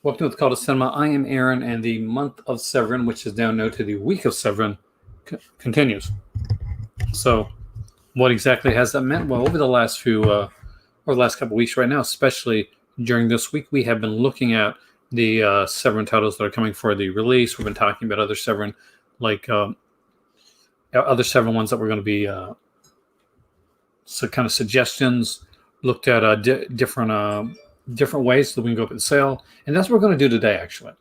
Welcome to What's Called a Cinema. I am Aaron, and the month of Severin, which is down now to the week of Severin, continues. So, what exactly has that meant? Well, over the last or the last couple of weeks, right now, especially during this week, we have been looking at the Severin titles that are coming for the release. We've been talking about other Severin, other Severin ones that we're going to be kind of suggestions. Looked at different ways that we can go up in sale, and that's what we're going to do today. Actually,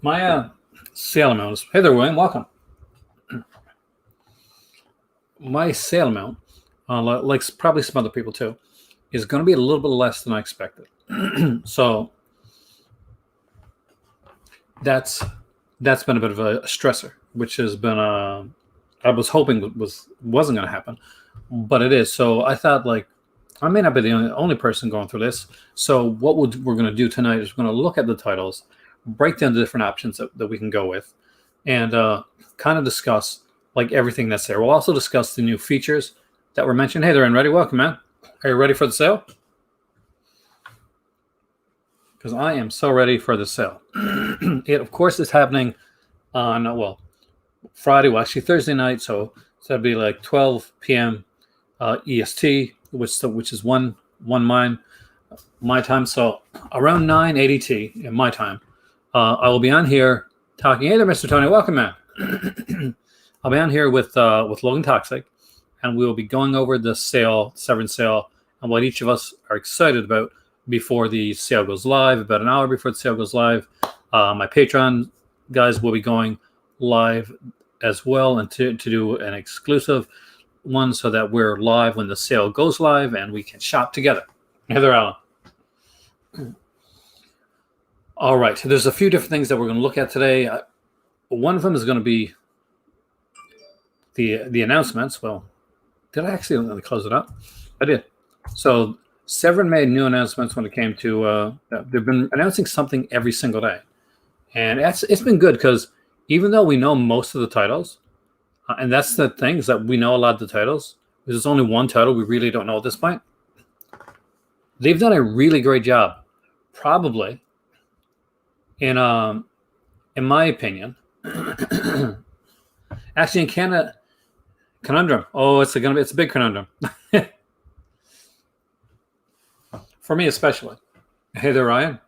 my sale amount is, hey there, William, welcome. My sale amount, like probably some other people too, is going to be a little bit less than I expected. So that's been a bit of a stressor, which has been I was hoping wasn't going to happen, but it is. So I thought, like, I may not be the only person going through this. So what we're going to do tonight is we're going to look at the titles, break down the different options that we can go with, and kind of discuss like everything that's there. We'll also discuss the new features that were mentioned. Hey there, and ready? Welcome, man. Are you ready for the sale? Because I am so ready for the sale. It, of course, is happening on, Friday, actually Thursday night. So that'd be like 12 p.m. EST, which is one my time. So around 9 ADT in my time, I will be on here talking. Hey there, Mr. Tony. Welcome, man. I'll be on here with Logan Toxic, and we will be going over the sale, Severin Sale, and what each of us are excited about before the sale goes live. About an hour before the sale goes live, my Patreon guys will be going live as well, and to do an exclusive one so that we're live when the sale goes live and we can shop together. Heather Allen. All right, there's a few different things that we're going to look at today. One of them is going to be the announcements. Well, did I actually close it up? I did. So Severin made new announcements when it came to they've been announcing something every single day, and it's been good because even though we know most of the titles, and that's the thing, is that we know a lot of the titles. There's only one title we really don't know at this point. They've done a really great job, probably, in my opinion. Actually, in Canada, conundrum. Oh, it's a big conundrum. For me especially. Hey there, Ryan.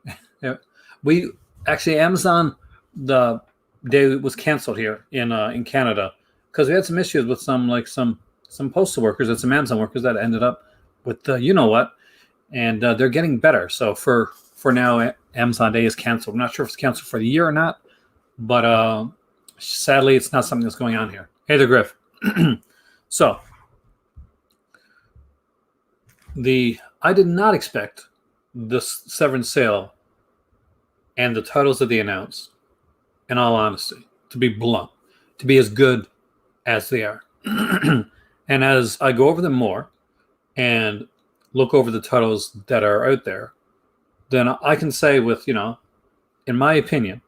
Yeah. We actually, Amazon, the day was canceled here in Canada because we had some issues with some postal workers and some Amazon workers that ended up with you know what, and they're getting better. So for now, Amazon Day is canceled. I'm not sure if it's canceled for the year or not, but sadly, it's not something that's going on here. Hey there, Griff. So I did not expect this Severin Sale and the titles that they announced, in all honesty, to be blunt, to be as good as they are. And as I go over them more and look over the titles that are out there, then I can say with, in my opinion,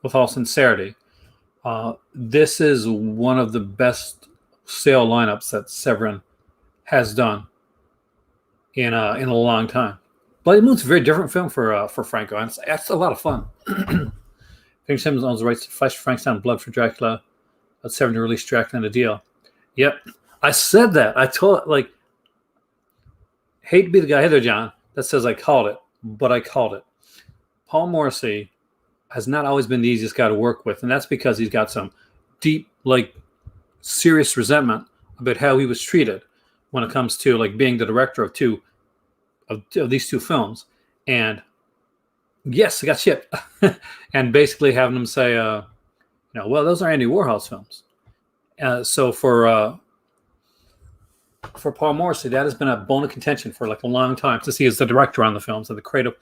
with all sincerity, this is one of the best sale lineups that Severin has done in a long time. Bloody Moon's a very different film for Franco, and it's a lot of fun. Frank Simmons owns the rights to Flesh for Frankenstein, Blood for Dracula. That's Severin to release Dracula in a deal. Yep, I said that. I told, hate to be the guy, hey there, John, that says I called it, but I called it. Paul Morrissey has not always been the easiest guy to work with, and that's because he's got some deep, serious resentment about how he was treated when it comes to being the director of these two films. And yes, I got shit. And basically having them say, well, those are Andy Warhol's films. So for Paul Morrissey, that has been a bone of contention for a long time, to see as the director on the films and the creative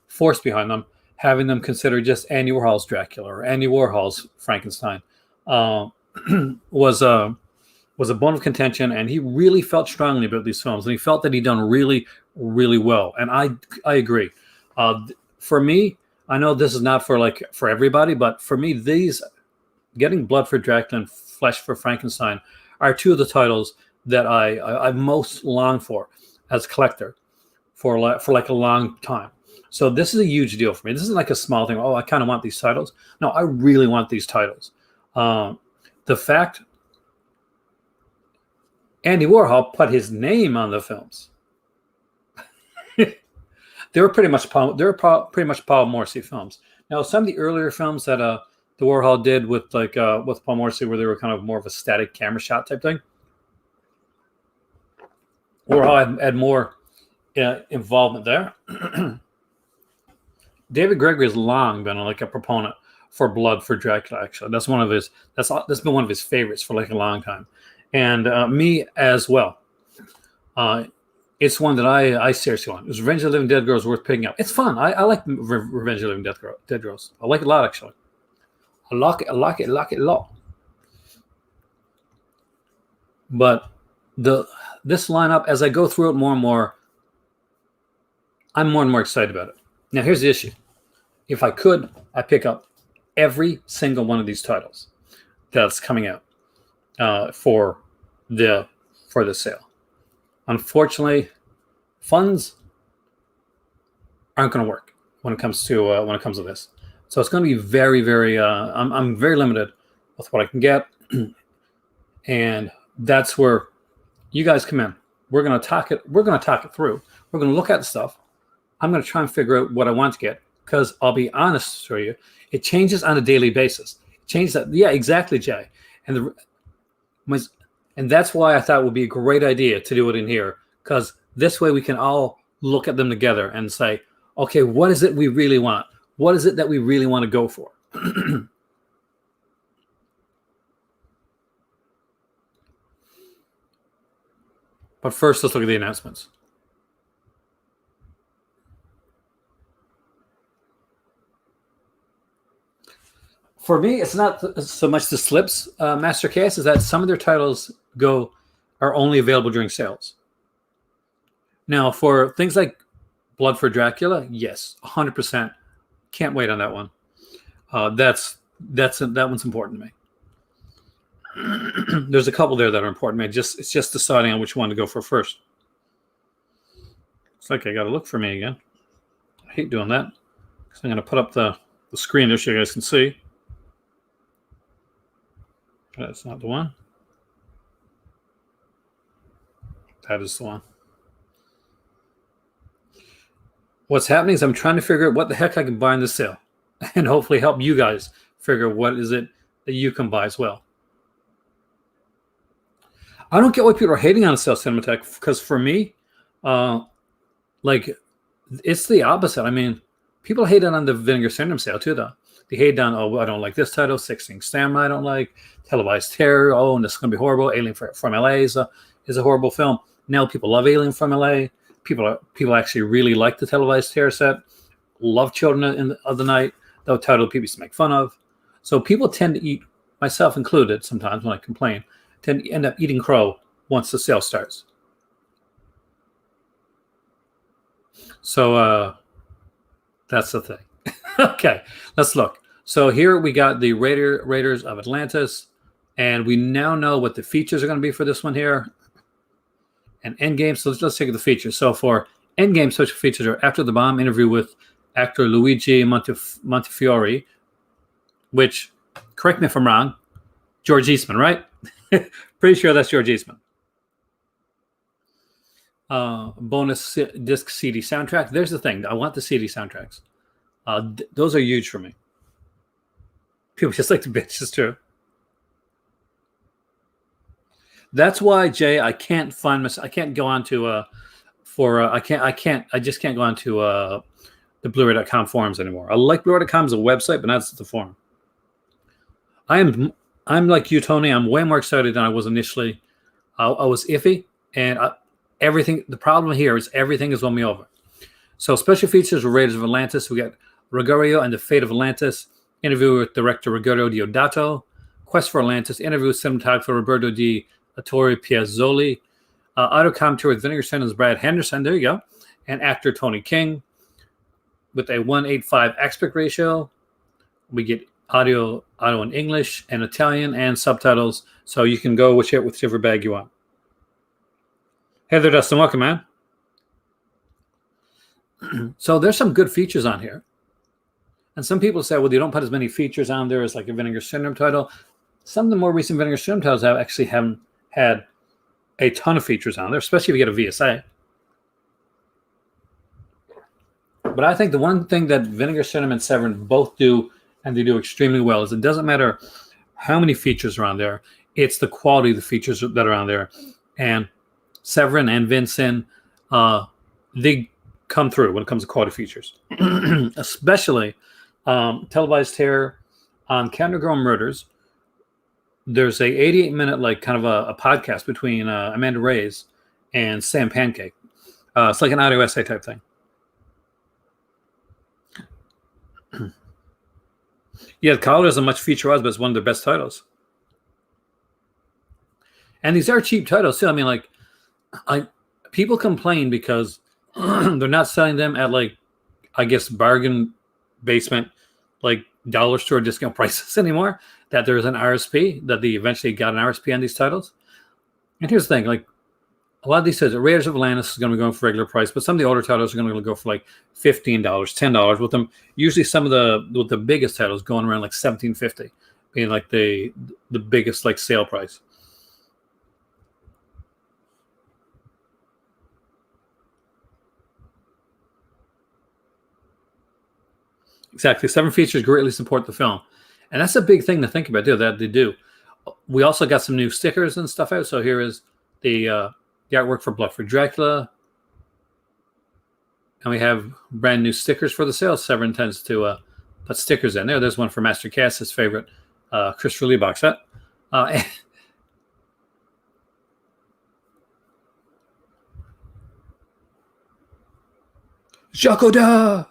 force behind them, having them consider just Andy Warhol's Dracula or Andy Warhol's Frankenstein was a bone of contention, and he really felt strongly about these films, and he felt that he'd done really, really well. And I agree. For me, I know this is not for everybody, but for me, these getting Blood for Dracula and Flesh for Frankenstein are two of the titles that I most longed for as a collector for a long time. So this is a huge deal for me. This isn't like a small thing. Oh, I kind of want these titles. No, I really want these titles. The fact Andy Warhol put his name on the films. They were pretty much Paul Morrissey films. Now, some of the earlier films that the Warhol did with Paul Morrissey, where they were kind of more of a static camera shot type thing, Warhol had more involvement there. David Gregory has long been like a proponent for blood for Dracula. Actually, that's been one of his favorites for like a long time, and me as well. It's one that I seriously want. It's Revenge of the Living Dead Girls worth picking up. It's fun. I like Revenge of the Living Dead Girls. I like it a lot, actually. I like it a lot. But this lineup, as I go through it more and more, I'm more and more excited about it. Now, here's the issue. If I could, I'd pick up every single one of these titles that's coming out for the sale. Unfortunately, funds aren't going to work when it comes to this. So it's going to be very, very. I'm very limited with what I can get, and that's where you guys come in. We're going to talk it. We're going to talk it through. We're going to look at the stuff. I'm going to try and figure out what I want to get, because I'll be honest with you, it changes on a daily basis. Change that. Yeah, exactly, Jay. And that's why I thought it would be a great idea to do it in here, because this way we can all look at them together and say, okay, what is it we really want? What is it that we really want to go for? But first, let's look at the announcements. For me, it's not so much the Slips master case, is that some of their titles are only available during sales. Now, for things like Blood for Dracula, yes, 100%. Can't wait on that one. That one's important to me. There's a couple there that are important to me. It's just deciding on which one to go for first. It's like I got to look for me again. I hate doing that. So I'm going to put up the screen there so you guys can see. That's not the one. That is the one. What's happening is I'm trying to figure out what the heck I can buy in the sale, and hopefully help you guys figure out what is it that you can buy as well. I don't get why people are hating on Sale Cinematheque, because for me, it's the opposite. I mean, people hate on the Vinegar Syndrome sale too, though. They hate on, oh, I don't like this title. 16 Samurai I don't like. Televised Terror. Oh, and this is going to be horrible. Alien from LA is a horrible film. Now people love Alien from LA. People actually really like the Televised Terror set. Love Children of the Night. That title people used to make fun of. So people tend to eat, myself included, sometimes when I complain, tend to end up eating crow once the sale starts. So that's the thing. Okay, let's look. So here we got the Raiders of Atlantis, and we now know what the features are going to be for this one here. And Endgame, so let's take the features. So for Endgame, special features are After the Bomb, interview with actor Luigi Montefiore, which, correct me if I'm wrong, George Eastman, right? Pretty sure that's George Eastman. Bonus disc CD soundtrack. There's the thing. I want the CD soundtracks. Those are huge for me. People just like to bitch. It's true. That's why, Jay, I can't go on to I just can't go on to the Blu-ray.com forums anymore. I like Blu-ray.com as a website, but not as the forum. I'm like you, Tony. I'm way more excited than I was initially. I was iffy, and everything. The problem here is everything has won me over. So special features were Raiders of Atlantis. We got Rogerio and the Fate of Atlantis. Interview with director Rogerio Deodato. Quest for Atlantis. Interview with cinematographer Roberto Di Ettore Piazzoli. Audio commentary with Vinegar Syndrome's Brad Henderson. There you go. And actor Tony King. With a 1:8:5 aspect ratio. We get audio in English and Italian and subtitles. So you can go whichever bag you want. Hey there, Dustin. Welcome, man. So there's some good features on here. And some people say, well, you don't put as many features on there as like a Vinegar Syndrome title. Some of the more recent Vinegar Syndrome titles haven't had a ton of features on there, especially if you get a VSA. But I think the one thing that Vinegar Syndrome and Severin both do, and they do extremely well, is it doesn't matter how many features are on there. It's the quality of the features that are on there. And Severin and Vincent, they come through when it comes to quality features, especially televised here on Countergrown Murders. There's a 88-minute like kind of a podcast between Amanda Reyes and Sam Pancake. It's like an audio essay type thing. Yeah, Collar doesn't much feature us, but it's one of their best titles. And these are cheap titles too. I mean, like, people complain because they're not selling them at like, I guess, bargain basement, like dollar store discount prices anymore. That there's an RSP, that they eventually got an RSP on these titles. And here's the thing, like, a lot of these titles, Raiders of Atlantis is going to be going for regular price, but some of the older titles are going to go for like $15, $10 with them. Usually some of the biggest titles going around like $17.50, being like the biggest like sale price. Exactly. 7 features greatly support the film. And that's a big thing to think about, too, that they do. We also got some new stickers and stuff out. So here is the artwork for Blood for Dracula. And we have brand new stickers for the sale. Severin tends to put stickers in there. There's one for Master Cass's favorite Christopher Lee box set. Jacoda!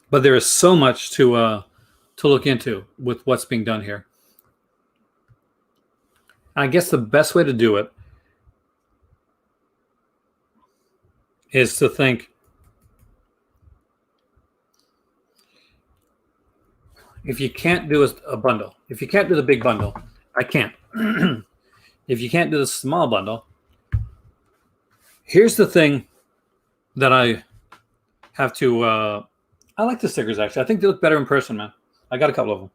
But there is so much to look into with what's being done here. I guess the best way to do it is to think, if you can't do a bundle, if you can't do the big bundle, I can't. If you can't do the small bundle, here's the thing that I have to... I like the stickers, actually. I think they look better in person, man. I got a couple of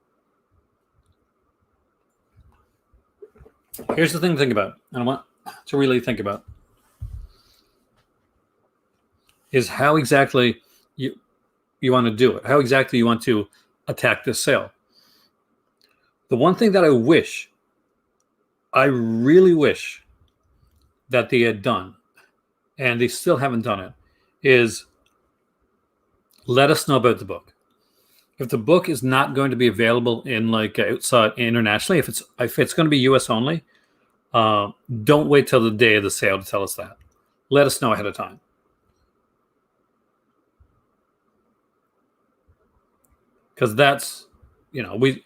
them. Here's the thing to think about, and I want to really think about, is how exactly you want to do it. How exactly you want to attack this sale. The one thing that I really wish that they had done, and they still haven't done it, is let us know about the book. If the book is not going to be available in like outside internationally, if it's going to be US only, don't wait till the day of the sale to tell us that. Let us know ahead of time. Because that's, we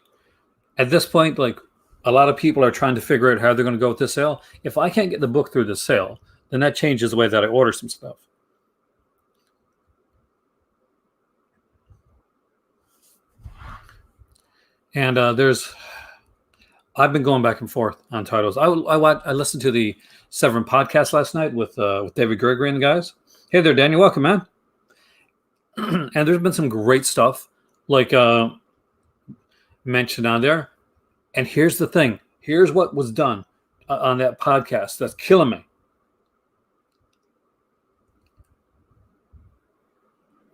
at this point, like, a lot of people are trying to figure out how they're going to go with this sale. If I can't get the book through the sale, then that changes the way that I order some stuff. And I've been going back and forth on titles. I listened to the Severin podcast last night with David Gregory and the guys. Hey there, Daniel. Welcome, man. And there's been some great stuff, like mentioned on there. And here's the thing. Here's what was done on that podcast that's killing me.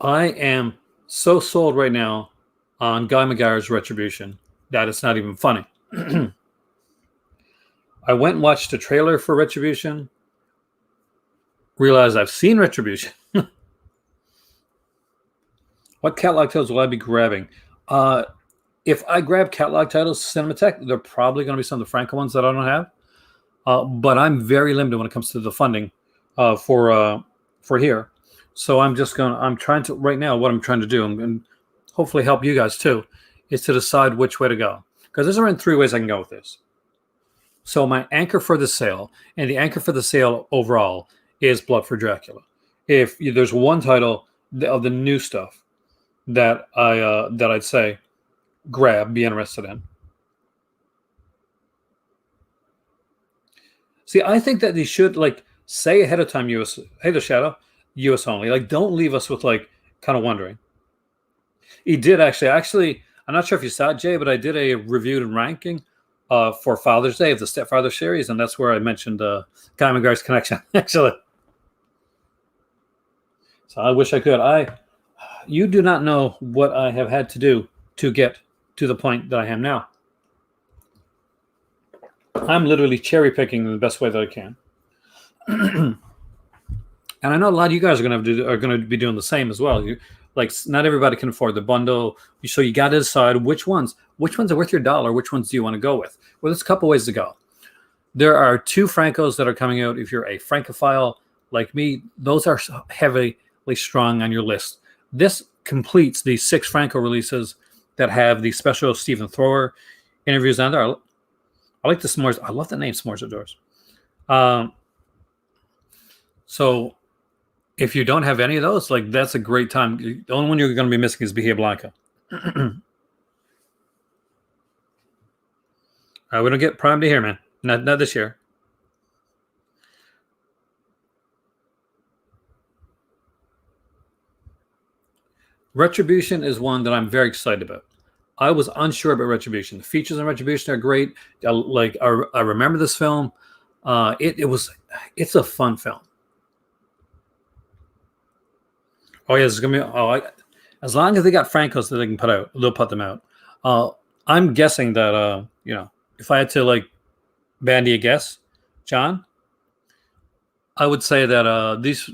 I am so sold right now on Guy McGuire's Retribution that it's not even funny. I went and watched a trailer for Retribution, realized I've seen Retribution. What catalog titles will I be grabbing? If I grab catalog titles, Cinematheque, they're probably going to be some of the Franco ones that I don't have. But I'm very limited when it comes to the funding for here. So I'm trying to, right now, what I'm trying to do, and hopefully help you guys too, is to decide which way to go. Because there's around 3 ways I can go with this. So my anchor for the sale, and the anchor for the sale overall, is Blood for Dracula. If there's one title of the new stuff that I'd say grab, be interested in. See, I think that they should like say ahead of time US, hey the Shadow, US only. Like don't leave us with like kind of wondering. He did actually I'm not sure if you saw it, Jay, but I did a reviewed and ranking for Father's Day of the Stepfather series, and that's where I mentioned Guy McGuire's connection, actually. So I wish I could. You do not know what I have had to do to get to the point that I am now. I'm literally cherry picking in the best way that I can. And I know a lot of you guys are going to be doing the same as well. Like not everybody can afford the bundle, so you got to decide which ones are worth your dollar. Which ones do you want to go with? Well, there's a couple ways to go. There are 2 Francos that are coming out. If you're a Francophile like me, those are heavily strong on your list. This completes the 6 Franco releases that have the special Stephen Thrower interviews on there. I like the s'mores. I love the name S'mores Outdoors. So if you don't have any of those, like that's a great time. The only one you're going to be missing is Bahia Blanca. We don't get Prime Day here, man. Not this year. Retribution is one that I'm very excited about. I was unsure about Retribution. The features on Retribution are great. I remember this film. It's a fun film. Oh yeah, it's gonna be. As long as they got Francos that they can put out, they'll put them out. I'm guessing that if I had to like bandy a guess, John, I would say that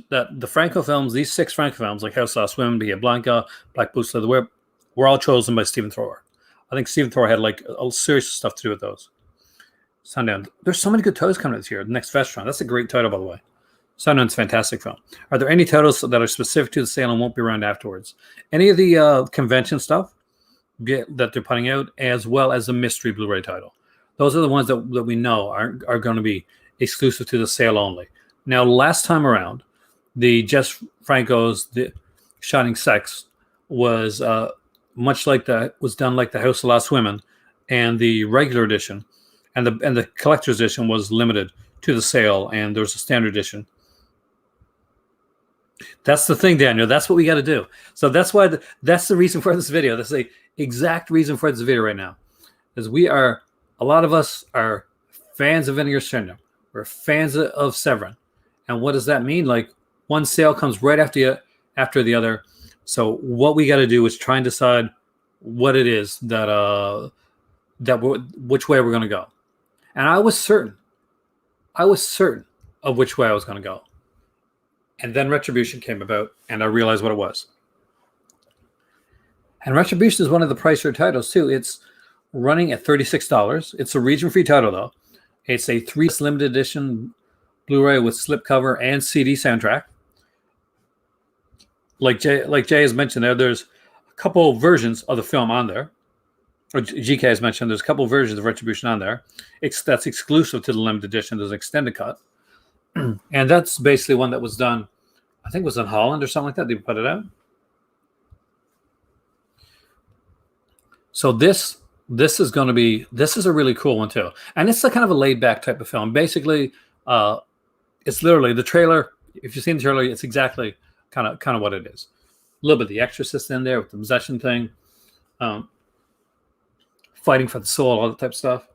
the Franco films, these 6 Franco films, like House Last Women, Bahia Blanca, Black Boots, Leather Whip, were all chosen by Stephen Thrower. I think Stephen Thrower had like a serious stuff to do with those. Sundown. There's so many good titles coming out this year. The Next Vestron. That's a great title, by the way. Sundown's fantastic film. Are there any titles that are specific to the sale and won't be around afterwards? Any of the convention stuff that they're putting out, as well as the mystery Blu-ray title. Those are the ones that we know are going to be exclusive to the sale only. Now, last time around, the Jess Franco's The Shining Sex was much like that, was done like the House of Lost Women, and the regular edition and the collector's edition was limited to the sale, and there was a standard edition. That's the thing, Daniel. That's what we got to do. So that's why that's the reason for this video. That's the exact reason for this video right now, is a lot of us are fans of Vinegar Syndrome. We're fans of Severin. And what does that mean? Like one sale comes right after the other. So what we got to do is try and decide what it is which way we're going to go. And I was certain of which way I was going to go. And then Retribution came about, and I realized what it was. And Retribution is one of the pricier titles, too. It's running at $36. It's a region-free title, though. It's a 3 limited edition Blu-ray with slipcover and CD soundtrack. Like Jay has mentioned there's a couple versions of the film on there. Or GK has mentioned there's a couple versions of Retribution on there. That's exclusive to the limited edition. There's an extended cut. And that's basically one that was done, I think it was in Holland or something like that. They put it out. So this is a really cool one too. And it's a kind of a laid back type of film. Basically, it's literally the trailer. If you've seen the trailer, it's exactly kind of what it is. A little bit of The Exorcist in there with the possession thing, fighting for the soul, all that type of stuff.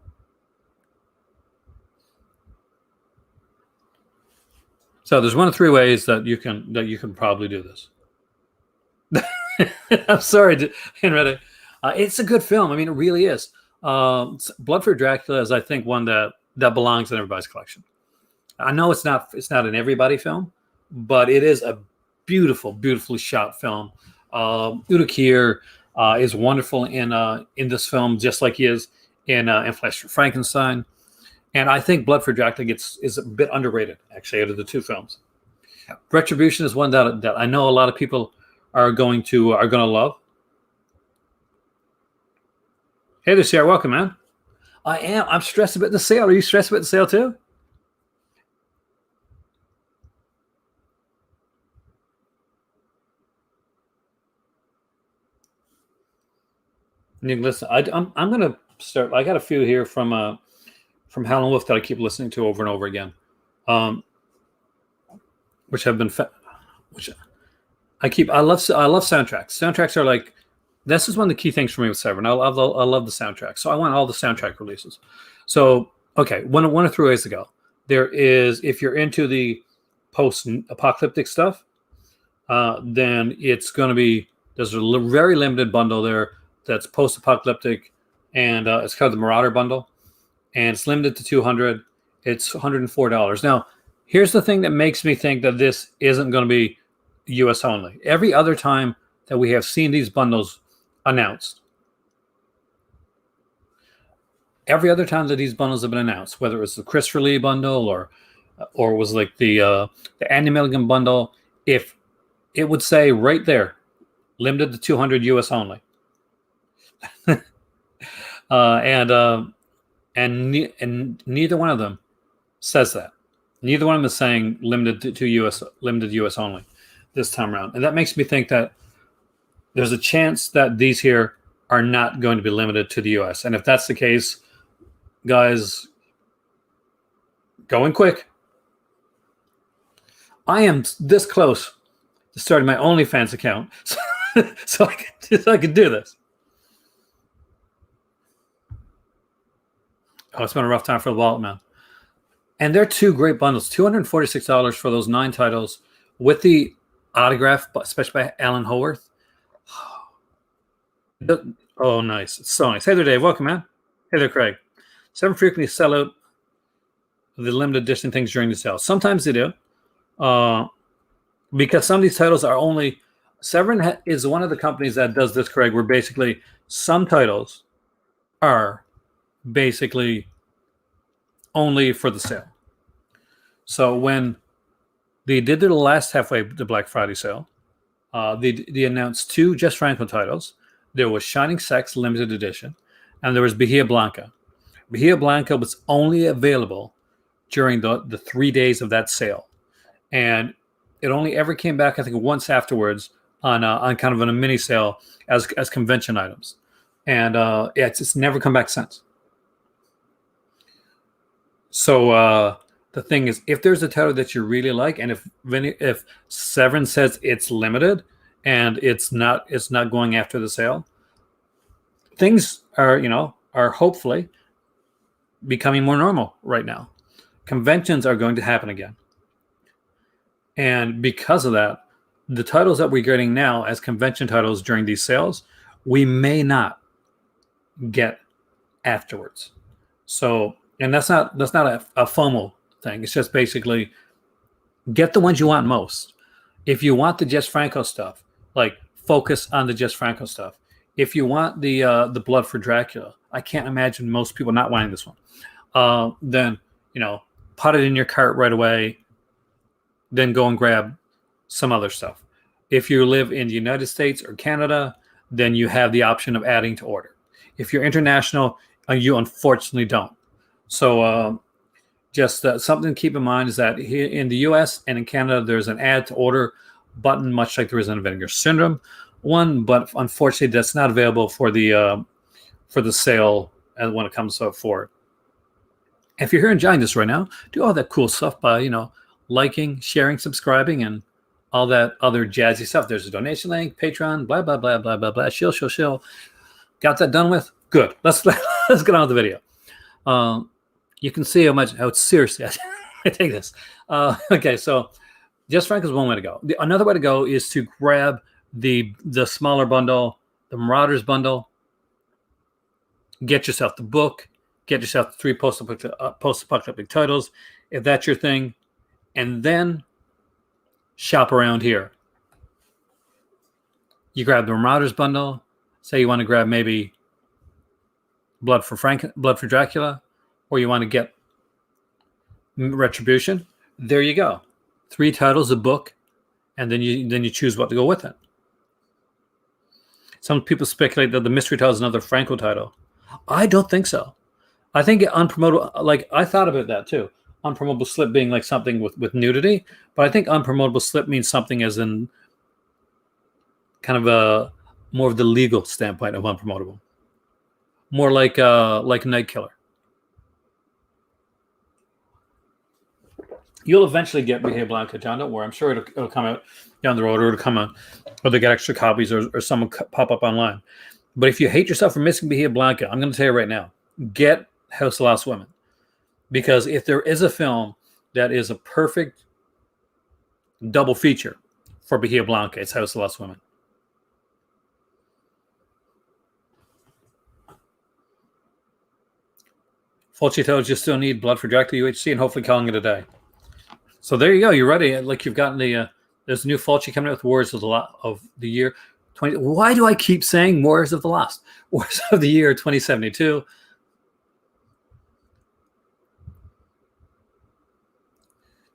So there's 1 of 3 ways that you can probably do this. I'm sorry, Henrietta. It's a good film. I mean, it really is. Blood for Dracula is, I think, one that belongs in everybody's collection. I know it's not an everybody film, but it is a beautifully shot film. Udo Kier is wonderful in this film, just like he is in Flesh for Frankenstein. And I think Blood for Dracula is a bit underrated, actually, out of the 2 films. Retribution is one that I know a lot of people are going to love. Hey there, Sarah. Welcome, man. I am. I'm stressed about the sale. Are you stressed about the sale too? You can listen. I'm going to start. I got a few here from from Howlin' Wolf that I keep listening to over and over again, which have been which I love soundtracks. Soundtracks are like, this is one of the key things for me with Severin. I love the soundtrack. So I want all the soundtrack releases. So okay, one or three ways to go. There is, if you're into the post-apocalyptic stuff, then it's going to be, there's a very limited bundle there that's post-apocalyptic, and it's called the Marauder bundle, and it's limited to 200. It's $104. Now, here's the thing that makes me think that this isn't going to be US only. Every other time that we have seen these bundles announced, every other time that these bundles have been announced, whether it was the Christopher Lee bundle or was like the Andy Milligan bundle, if it would say right there, limited to 200 US only. And neither one of them says that. Neither one of them is saying limited US only this time around. And that makes me think that there's a chance that these here are not going to be limited to the US. And if that's the case, guys, going quick. I am this close to starting my OnlyFans account so I can do this. Oh, it's been a rough time for the wallet, man. And they're two great bundles. $246 for those 9 titles with the autograph, especially by Alan Howarth. Oh, nice. It's so nice. Hey there, Dave. Welcome, man. Hey there, Craig. Severin frequently sell out the limited edition things during the sale. Sometimes they do. Because some of these titles are only... Severin is one of the companies that does this, Craig, where basically some titles are basically only for the sale. So when they did their last halfway the Black Friday sale, they announced 2 Jess Franco titles. There was Shining Sex limited edition, and there was Bahia Blanca. Bahia Blanca was only available during the 3 days of that sale, and it only ever came back, I think, once afterwards on kind of a mini sale as convention items, and it's never come back since. So the thing is, if there's a title that you really like, and if Severin says it's limited and it's not going after the sale, things are hopefully becoming more normal right now. Conventions are going to happen again, and because of that, the titles that we're getting now as convention titles during these sales, we may not get afterwards. So, and that's not a FOMO thing. It's just basically get the ones you want most. If you want the Jess Franco stuff, like, focus on the Jess Franco stuff. If you want the Blood for Dracula, I can't imagine most people not wanting this one. Then put it in your cart right away. Then go and grab some other stuff. If you live in the United States or Canada, then you have the option of adding to order. If you're international, you unfortunately don't. So just something to keep in mind is that here in the US and in Canada, there's an add to order button, much like there is in Vinegar Syndrome one, but unfortunately that's not available for the sale when it comes up for it. If you're here enjoying this right now, do all that cool stuff by liking, sharing, subscribing, and all that other jazzy stuff. There's a donation link, Patreon, blah blah blah blah blah blah. Shill. Got that done with? Good. Let's get on with the video. You can see how seriously I take this. Okay, so Jess Franco is one way to go. Another way to go is to grab the smaller bundle, the Marauders bundle. Get yourself the book. Get yourself the 3 post-apocalyptic titles, if that's your thing, and then shop around here. You grab the Marauders bundle. Say you want to grab maybe Blood for Dracula, or you want to get Retribution. There you go. 3 titles, a book, and then you choose what to go with it. Some people speculate that the mystery title is another Franco title. I don't think so. I think unpromotable, like, I thought about that too. Unpromotable slip being like something with nudity, but I think unpromotable slip means something as in kind of a more of the legal standpoint of unpromotable. More like Night Killer. You'll eventually get Bahia Blanca, John. Don't worry. I'm sure it'll come out down the road, or it'll come out, or they get extra copies, or some will pop up online. But if you hate yourself for missing Bahia Blanca, I'm going to tell you right now, get House of Lost Women. Because if there is a film that is a perfect double feature for Bahia Blanca, it's House of Lost Women. Fulci tells you still need Blood for Dracula UHC, and hopefully calling it a day. So there you go. You're ready. Like you've gotten there's a new Fulci coming out with Warriors of the Year 20. Why do I keep saying Warriors of the Lost? Warriors of the Year 2072.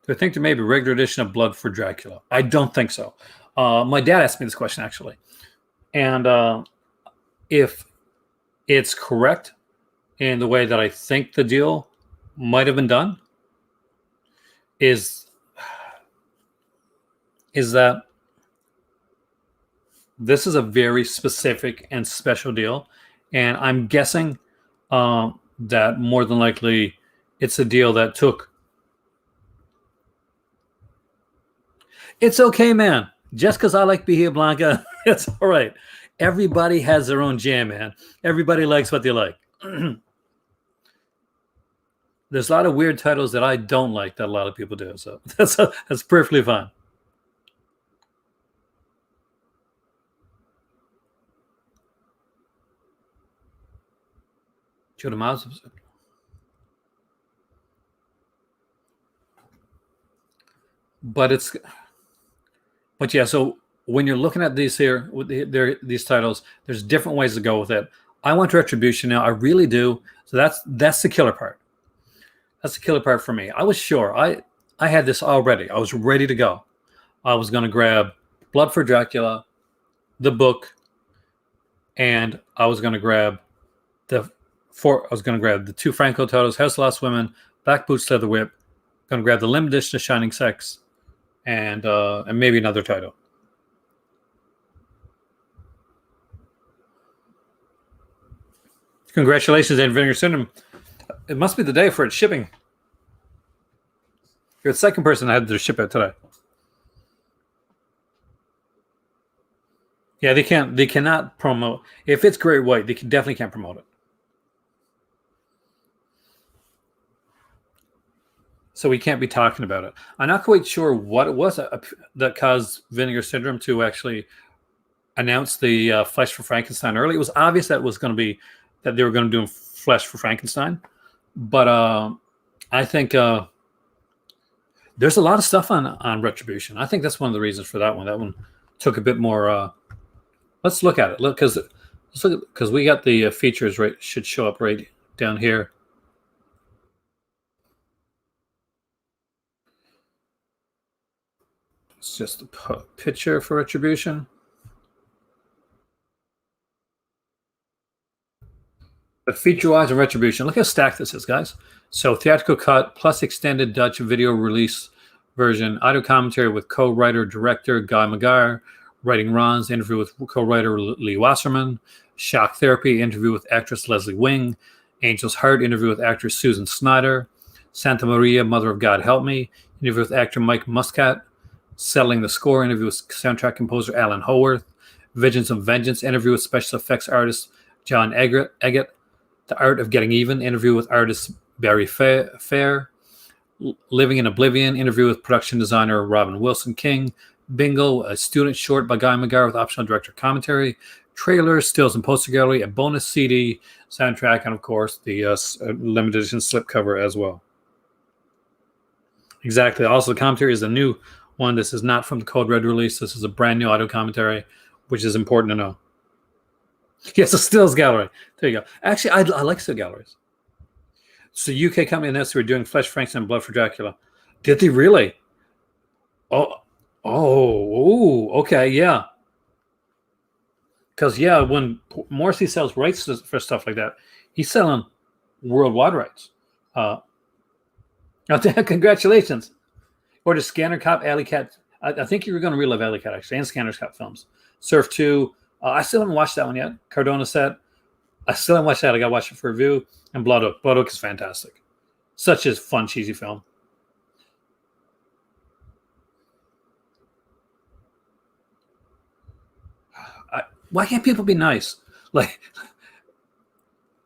Do I think there may be a regular edition of Blood for Dracula? I don't think so. My dad asked me this question, actually. And if it's correct in the way that I think the deal might have been done, is that this is a very specific and special deal. And I'm guessing that more than likely it's a deal that took. It's okay, man. Just because I like Bahia Blanca, it's all right. Everybody has their own jam, man. Everybody likes what they like. There's a lot of weird titles that I don't like that a lot of people do. So that's perfectly fine. But yeah, so when you're looking at these here, with these titles, there's different ways to go with it. I want Retribution now. I really do. So that's the killer part. That's the killer part for me. I was sure. I had this already. I was ready to go. I was going to grab Blood for Dracula, the book, and I was going to grab the two Franco titles, House of Lost Women, Black Boots, Leather Whip. Going to grab the limited edition of Shining Sex, and maybe another title. Congratulations, and Vinegar Syndrome. It must be the day for its shipping. You're the second person I had to ship it today. Yeah, they cannot promote. If it's Great White, they definitely can't promote it. So we can't be talking about it. I'm not quite sure what it was that caused Vinegar Syndrome to actually announce the Flesh for Frankenstein early. It was obvious that they were going to do Flesh for Frankenstein. But I think there's a lot of stuff on Retribution. I think that's one of the reasons for that one. That one took a bit more. Let's look at it. Look, because we got the features right. Should show up right down here. It's just a picture for Retribution. But feature-wise on Retribution, look how stacked this is, guys. So theatrical cut plus extended Dutch video release version, audio commentary with co-writer director Guy Magar, writing Ron's interview with co-writer Lee Wasserman, Shock Therapy interview with actress Leslie Wing, Angel's Heart interview with actress Susan Snyder, Santa Maria Mother of God Help Me interview with actor Mike Muscat, Settling the Score interview with soundtrack composer Alan Howarth, Visions of Vengeance interview with special effects artist John Eggett, The Art of Getting Even interview with artist Barry Fair, Living in Oblivion interview with production designer Robin Wilson King, Bingo, a student short by Guy Magar with optional director commentary, trailers, stills and poster gallery, a bonus CD, soundtrack, and of course the limited edition slipcover as well. Exactly. Also, the commentary is a new one. This is not from the Code Red release. This is a brand new audio commentary, which is important to know. Yes, a stills gallery. There you go. Actually, I like still galleries. So UK company announced they were doing Flesh Frankenstein and Blood for Dracula. Did they really? Okay, yeah. Because, yeah, when Morrissey sells rights for stuff like that, he's selling worldwide rights. Congratulations. Or the Scanner Cop, Alley Cat. I think you were going to relive Alley Cat, actually, and Scanner's Cop films. Surf 2. I still haven't watched that one yet. Cardona Set. I still haven't watched that. I got to watch it for review. And Blood Oak. Blood Oak is fantastic. Such a fun, cheesy film. Why can't people be nice? Like,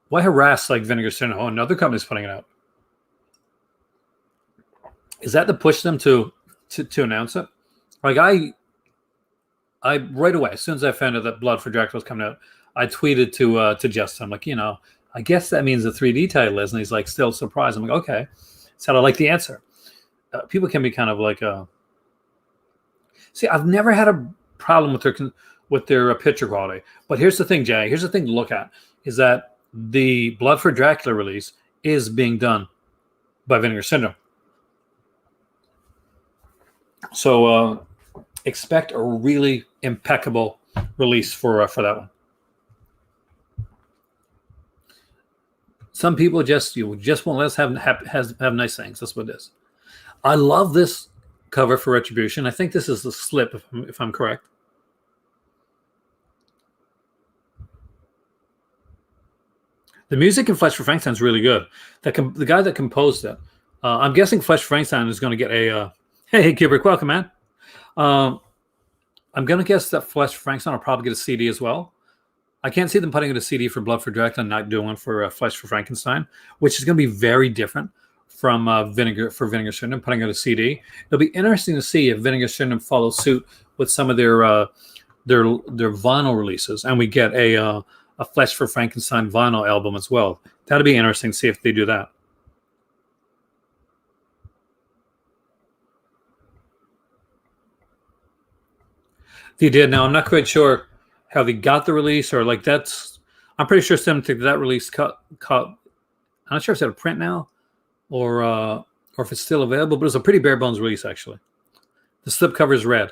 why harass like Vinegar Syndrome? Oh, another company's putting it out. Is that to push them to announce it? Like I right away, as soon as I found out that Blood for Dracula was coming out, I tweeted to Justin. I'm like, I guess that means the 3D title is, and he's like, still surprised. I'm like, okay. So I like the answer. People can be kind of like, see, I've never had a problem with their picture quality. But here's the thing, Jay. Here's the thing to look at is that the Blood for Dracula release is being done by Vinegar Syndrome. So expect a really impeccable release for that one. Some people just won't let us have nice things. That's what it is. I love this cover for Retribution. I think this is the slip, if I'm correct. The music in Flesh for Frankenstein is really good. The guy that composed it, I'm guessing Flesh for Frankenstein is going to get a. Hey, Kubrick, welcome, man. I'm going to guess that Flesh for Frankenstein will probably get a CD as well. I can't see them putting it a CD for Blood for Dracula and not doing one for Flesh for Frankenstein, which is going to be very different from Vinegar Syndrome putting out a CD. It'll be interesting to see if Vinegar Syndrome follows suit with some of their vinyl releases, and we get a Flesh for Frankenstein vinyl album as well. That'll be interesting to see if they do that. They did. Now I'm not quite sure how they got the release, or like that's. I'm pretty sure some think that release cut. I'm not sure if it's out of print now, or if it's still available. But it's a pretty bare bones release actually. The slipcover is red.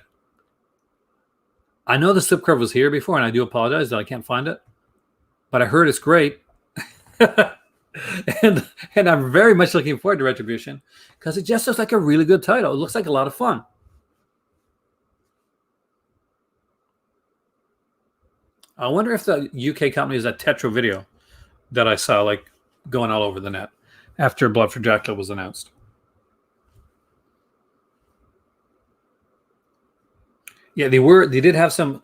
I know the slipcover was here before, and I do apologize that I can't find it. But I heard it's great, and I'm very much looking forward to Retribution because it just looks like a really good title. It looks like a lot of fun. I wonder if the UK company is that Tetra Video that I saw like going all over the net after Blood for Dracula was announced. Yeah, they did have some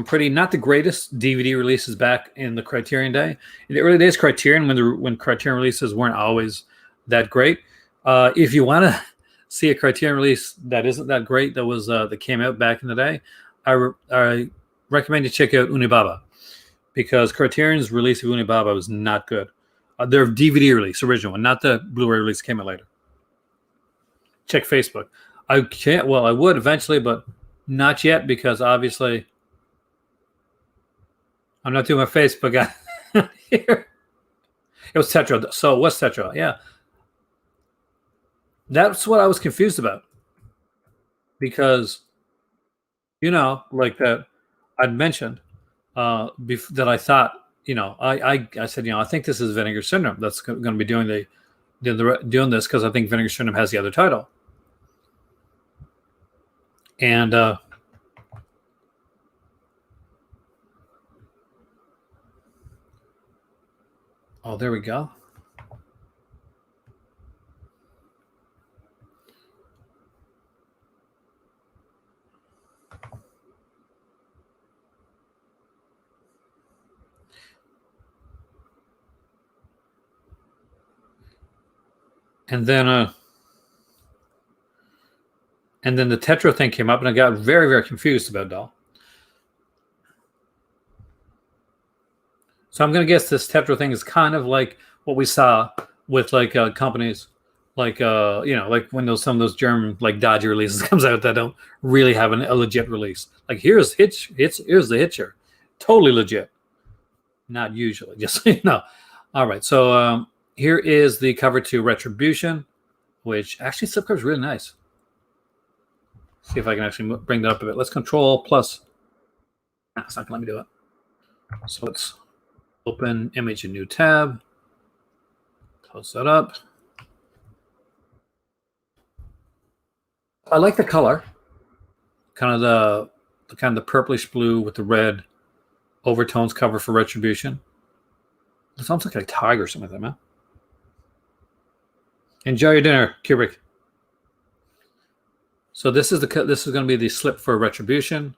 pretty, not the greatest DVD releases back in the Criterion day. In the early days, Criterion, when Criterion releases weren't always that great. If you want to see a Criterion release that isn't that great, that came out back in the day, I recommend you check out Unibaba, because Criterion's release of Unibaba was not good. Their DVD release, original one, not the Blu-ray release, came out later. Check Facebook. I can't. Well, I would eventually, but not yet, because obviously I'm not doing my Facebook here. It was Tetra. So it was Tetra. Yeah. That's what I was confused about, because like that I'd mentioned that I thought, I said, I think this is Vinegar Syndrome that's going to be doing doing this, because I think Vinegar Syndrome has the other title. And oh, there we go. And then the Tetra thing came up, and I got very, very confused about Doll. So I'm going to guess this Tetra thing is kind of like what we saw with like companies like like when some of those German like dodgy releases comes out that don't really have a legit release. Like here's the Hitcher, totally legit. Not usually, just so you know. All right, so here is the cover to Retribution, which actually slipcover is really nice. See if I can actually bring that up a bit. Let's Control plus. It's not going to let me do it. So let's open image, a new tab. Close that up. I like the color, kind of the purplish blue with the red overtones cover for Retribution. It sounds like a tiger or something like that, man. Enjoy your dinner, Kubrick. So this is going to be the slip for Retribution.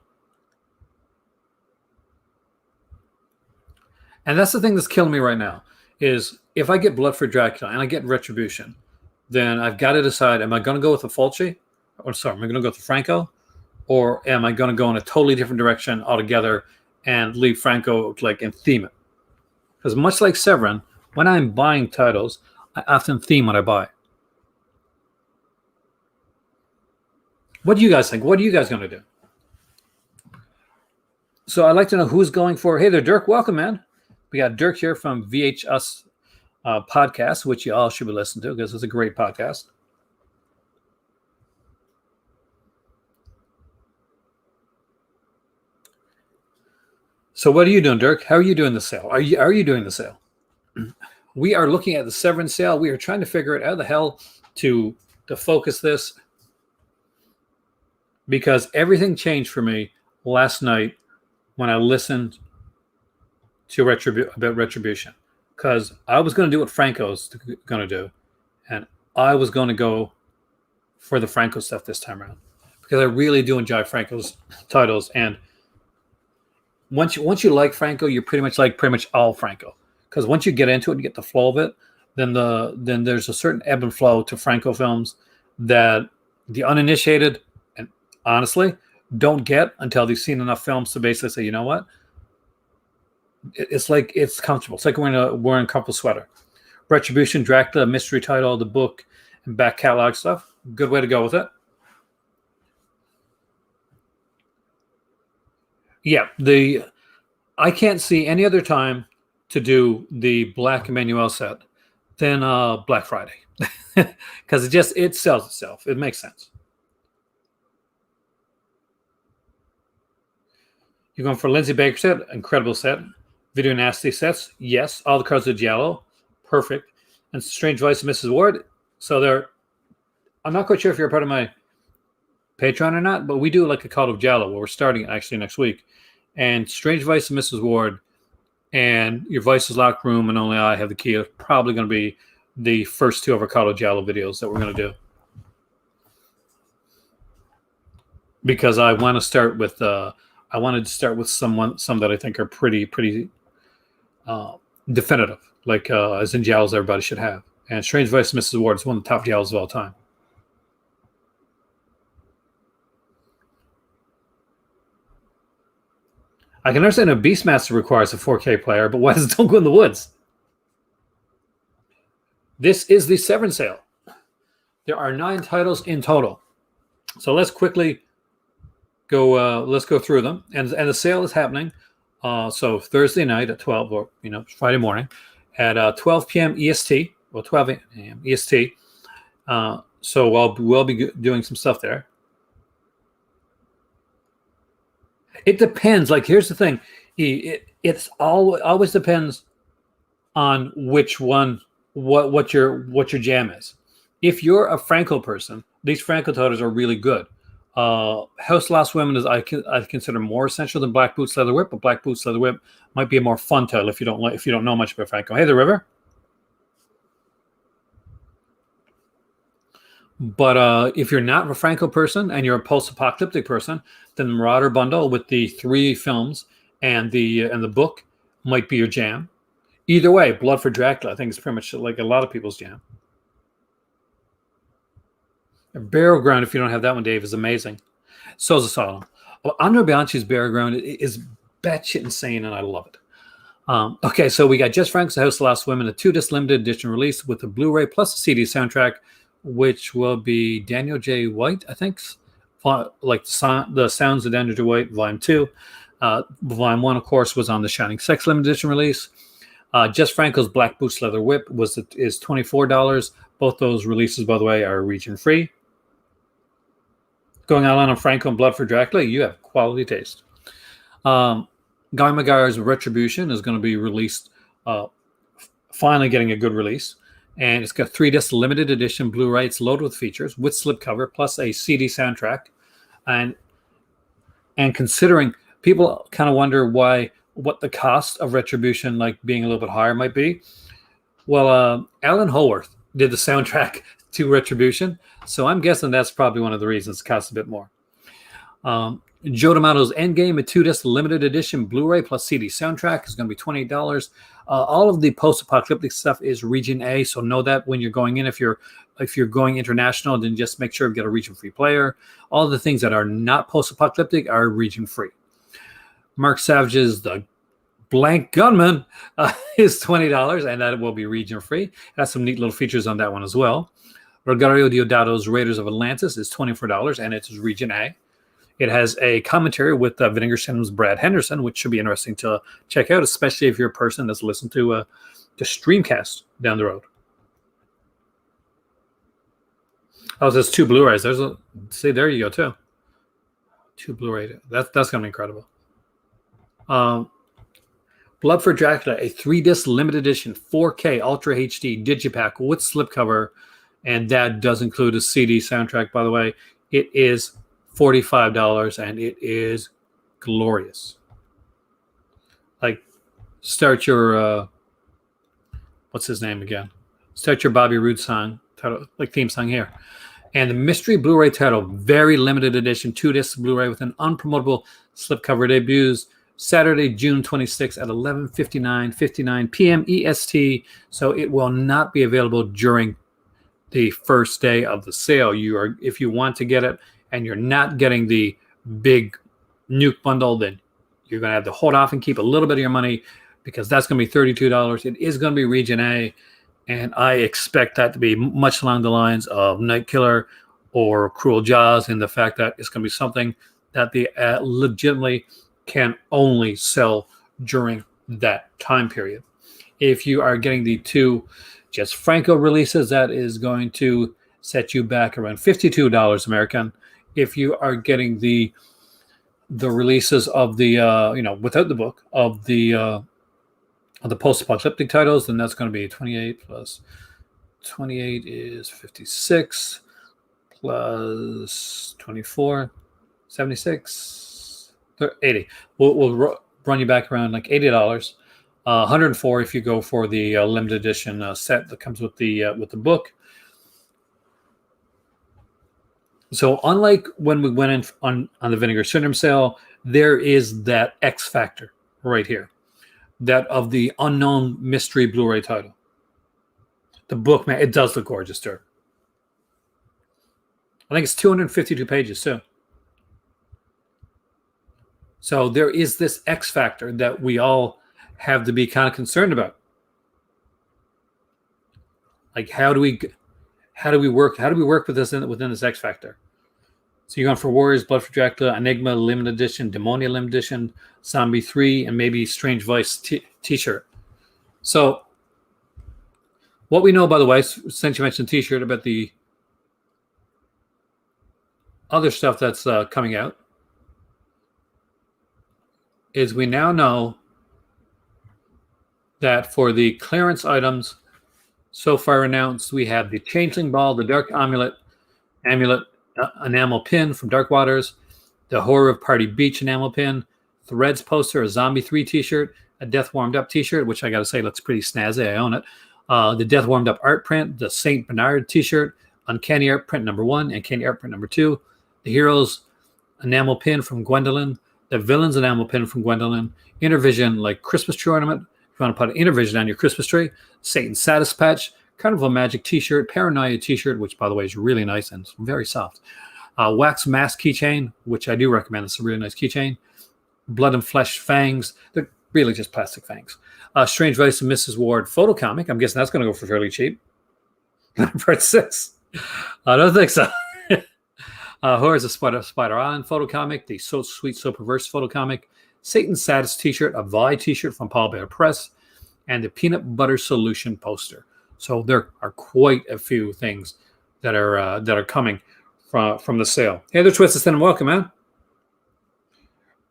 And that's the thing that's killing me right now is if I get Blood for Dracula and I get Retribution, then I've got to decide, am I going to go with a Fulci? Or sorry, am I going to go with the Franco? Or am I going to go in a totally different direction altogether and leave Franco like and theme it? Because much like Severin, when I'm buying titles, I often theme what I buy. What do you guys think? What are you guys going to do? So I'd like to know who's going for. Hey there, Dirk. Welcome, man. We got Dirk here from VHS podcast, which you all should be listening to because it's a great podcast. So what are you doing, Dirk? How are you doing the sale? Are you doing the sale? We are looking at the Severin Sale. We are trying to figure out how the hell to focus this because everything changed for me last night when I listened to Retribution. Because I was going to do what Franco's going to do, and I was going to go for the Franco stuff this time around because I really do enjoy Franco's titles. And once you like Franco, you pretty much all Franco. Because once you get into it and get the flow of it, then there's a certain ebb and flow to Franco films that the uninitiated and honestly don't get until they've seen enough films to basically say, you know what? It's like it's comfortable. It's like wearing a comfortable sweater. Retribution, Dracula, mystery title, the book, and back catalog stuff. Good way to go with it. Yeah, I can't see any other time to do the Black Emmanuel set than Black Friday because it sells itself. It makes sense. You're going for Lindsay Baker set, incredible set. Video Nasty sets, yes. All the cards are Giallo, perfect. And Strange Vice of Mrs. Ward. So I'm not quite sure if you're a part of my Patreon or not, but we do like a Call of Giallo where we're starting actually next week. And Strange Vice of Mrs. Ward and Your Vice's Locked Room and Only I Have the Key are probably going to be the first two of our Call of Giallo videos that we're going to do. Because I want to start with some that I think are pretty definitive, like as in Giallos everybody should have. And Strange Vice of Mrs. Ward is one of the top Giallos of all time. I can understand a Beastmaster requires a 4K player, but why does it don't go in the woods? This is the Severin Sale. There are 9 titles in total. So let's quickly go. Let's go through them. And the sale is happening. So Thursday night at 12, or Friday morning at 12 p.m. EST, well 12 a.m. EST. So we'll be doing some stuff there. It depends. Like here's the thing, it's always depends on which one, what your jam is. If you're a Franco person, these Franco titles are really good. House Lost Women is I consider more essential than Black Boots Leather Whip, but Black Boots Leather Whip might be a more fun title if you don't know much about Franco. Hey, the River. But if you're not a Franco person and you're a post-apocalyptic person, then the Marauder bundle with the 3 films and the book might be your jam. Either way, Blood for Dracula I think is pretty much like a lot of people's jam. Burial Ground, if you don't have that one, Dave, is amazing. So is Asylum. Well, Andrea Bianchi's Burial Ground is batshit insane, and I love it. Okay, so we got Just Frank's The House of Lost Women, a 2-disc limited edition release with a Blu-ray plus a CD soundtrack, which will be Daniel J. White, I think. Like the Sounds of Daniel J. White, Volume 2. Volume 1, of course, was on the Shining Sex limited edition release. Just Franco's Black Boots Leather Whip is $24. Both those releases, by the way, are region free. Going out on Franco and Blood for Dracula, you have quality taste. Guy McGuire's Retribution is going to be released, finally getting a good release. And it's got 3-disc limited edition Blu-ray. It's loaded with features with slipcover plus a CD soundtrack. And considering people kind of wonder what the cost of Retribution, like being a little bit higher, might be. Well, Alan Holworth did the soundtrack to Retribution, so I'm guessing that's probably one of the reasons it costs a bit more. Joe D'Amato's Endgame, a 2-disc limited edition Blu-ray plus CD soundtrack is going to be $28. All of the post-apocalyptic stuff is Region A, so know that when you're going in. If you're going international, then just make sure you get a region-free player. All the things that are not post-apocalyptic are region-free. Mark Savage's The Blank Gunman is $20, and that will be region-free. It has some neat little features on that one as well. Rogerio Deodato's Raiders of Atlantis is $24, and it's region A. It has a commentary with Vinegar Syndrome's Brad Henderson, which should be interesting to check out, especially if you're a person that's listened to Streamcast down the road. Oh, there's 2 Blu-rays. See, there you go, too. 2 Blu-ray. That's going to be incredible. Blood for Dracula, a 3-disc limited edition 4K Ultra HD Digipack with slipcover, and that does include a CD soundtrack, by the way. It is $45, and it is glorious. Like, start your what's his name again? Start your Bobby Roode song, title, like theme song here. And the mystery Blu-ray title, very limited edition, 2-disc Blu-ray with an unpromotable slipcover, debuts Saturday, June 26th at 11:59 p.m. EST. So it will not be available during the first day of the sale. If you want to get it and you're not getting the big nuke bundle, then you're going to have to hold off and keep a little bit of your money, because that's going to be $32. It is going to be Region A, and I expect that to be much along the lines of Night Killer or Cruel Jaws, in the fact that it's going to be something that they legitimately can only sell during that time period. If you are getting the 2 Jess Franco releases, that is going to set you back around $52 American. If you are getting the releases of the without the book of the post-apocalyptic titles, then that's going to be 28 plus 28 is 56 plus 24, 76, 80. We'll run you back around like $80. 104 if you go for the limited edition set that comes with the book. So unlike when we went in on the Vinegar Syndrome sale, there is that X factor right here, that of the unknown mystery Blu-ray title. The book, man, it does look gorgeous, too. I think it's 252 pages, too. So there is this X factor that we all have to be kind of concerned about. Like, how do we work with this within this X factor? So you're going for Warriors, Blood for Dracula, Enigma limited edition, Demonia limited edition, Zombie 3, and maybe Strange Vice t-shirt. So what we know, by the way, since you mentioned t-shirt, about the other stuff that's coming out, is we now know that for the clearance items so far announced, we have the Changeling Ball, the Dark Amulet enamel pin from Dark Waters, the Horror of Party Beach enamel pin, Threads poster, a Zombie 3 t-shirt, a Death Warmed Up t-shirt, which I got to say looks pretty snazzy. I own it. The Death Warmed Up art print, the Saint Bernard t-shirt, Uncanny Art print number 1, Uncanny Art print number 2, the Heroes enamel pin from Gwendolyn, the Villains enamel pin from Gwendolyn, Intervision like Christmas tree ornament. If you want to put an Intervision on your Christmas tree, Satan's Saddest patch, Carnival Magic t-shirt, Paranoia t-shirt, which by the way is really nice and very soft. Wax Mask keychain, which I do recommend. It's a really nice keychain. Blood and Flesh fangs. They're really just plastic fangs. Strange Vice and Mrs. Ward photo comic. I'm guessing that's going to go for fairly cheap. Part 6. I don't think so. Horrors of Spider Island photo comic. The So Sweet, So Perverse photo comic. Satan's Saddest t-shirt. A Vi t-shirt from Paul Bear Press. And the Peanut Butter Solution poster. So there are quite a few things that are coming from the sale. Hey there, Twisted and welcome, man.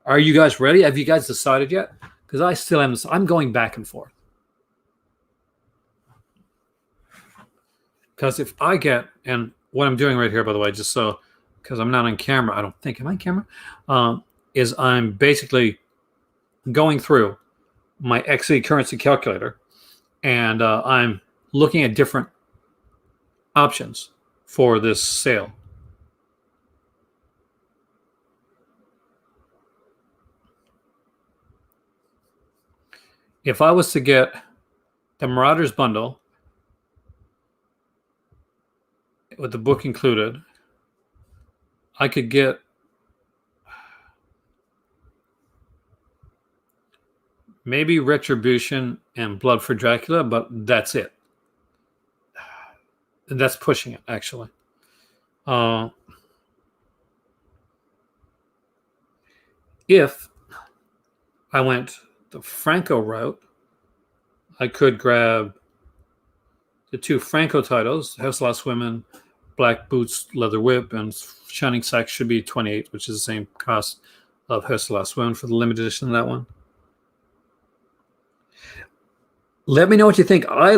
Are you guys ready? Have you guys decided yet? Because I still am. I'm going back and forth. Because if I get, and what I'm doing right here, by the way, just so, because I'm not on camera, I don't think, am I on camera? Is I'm basically going through my XE currency calculator, and I'm looking at different options for this sale. If I was to get the Marauders bundle with the book included, I could get maybe Retribution and Blood for Dracula, but that's it. And that's pushing it, actually. If I went the Franco route, I could grab the 2 Franco titles, House of Lost Women, Black Boots, Leather Whip, and Shining Sacks should be 28, which is the same cost of House of Lost Women for the limited edition of that one. Let me know what you think. I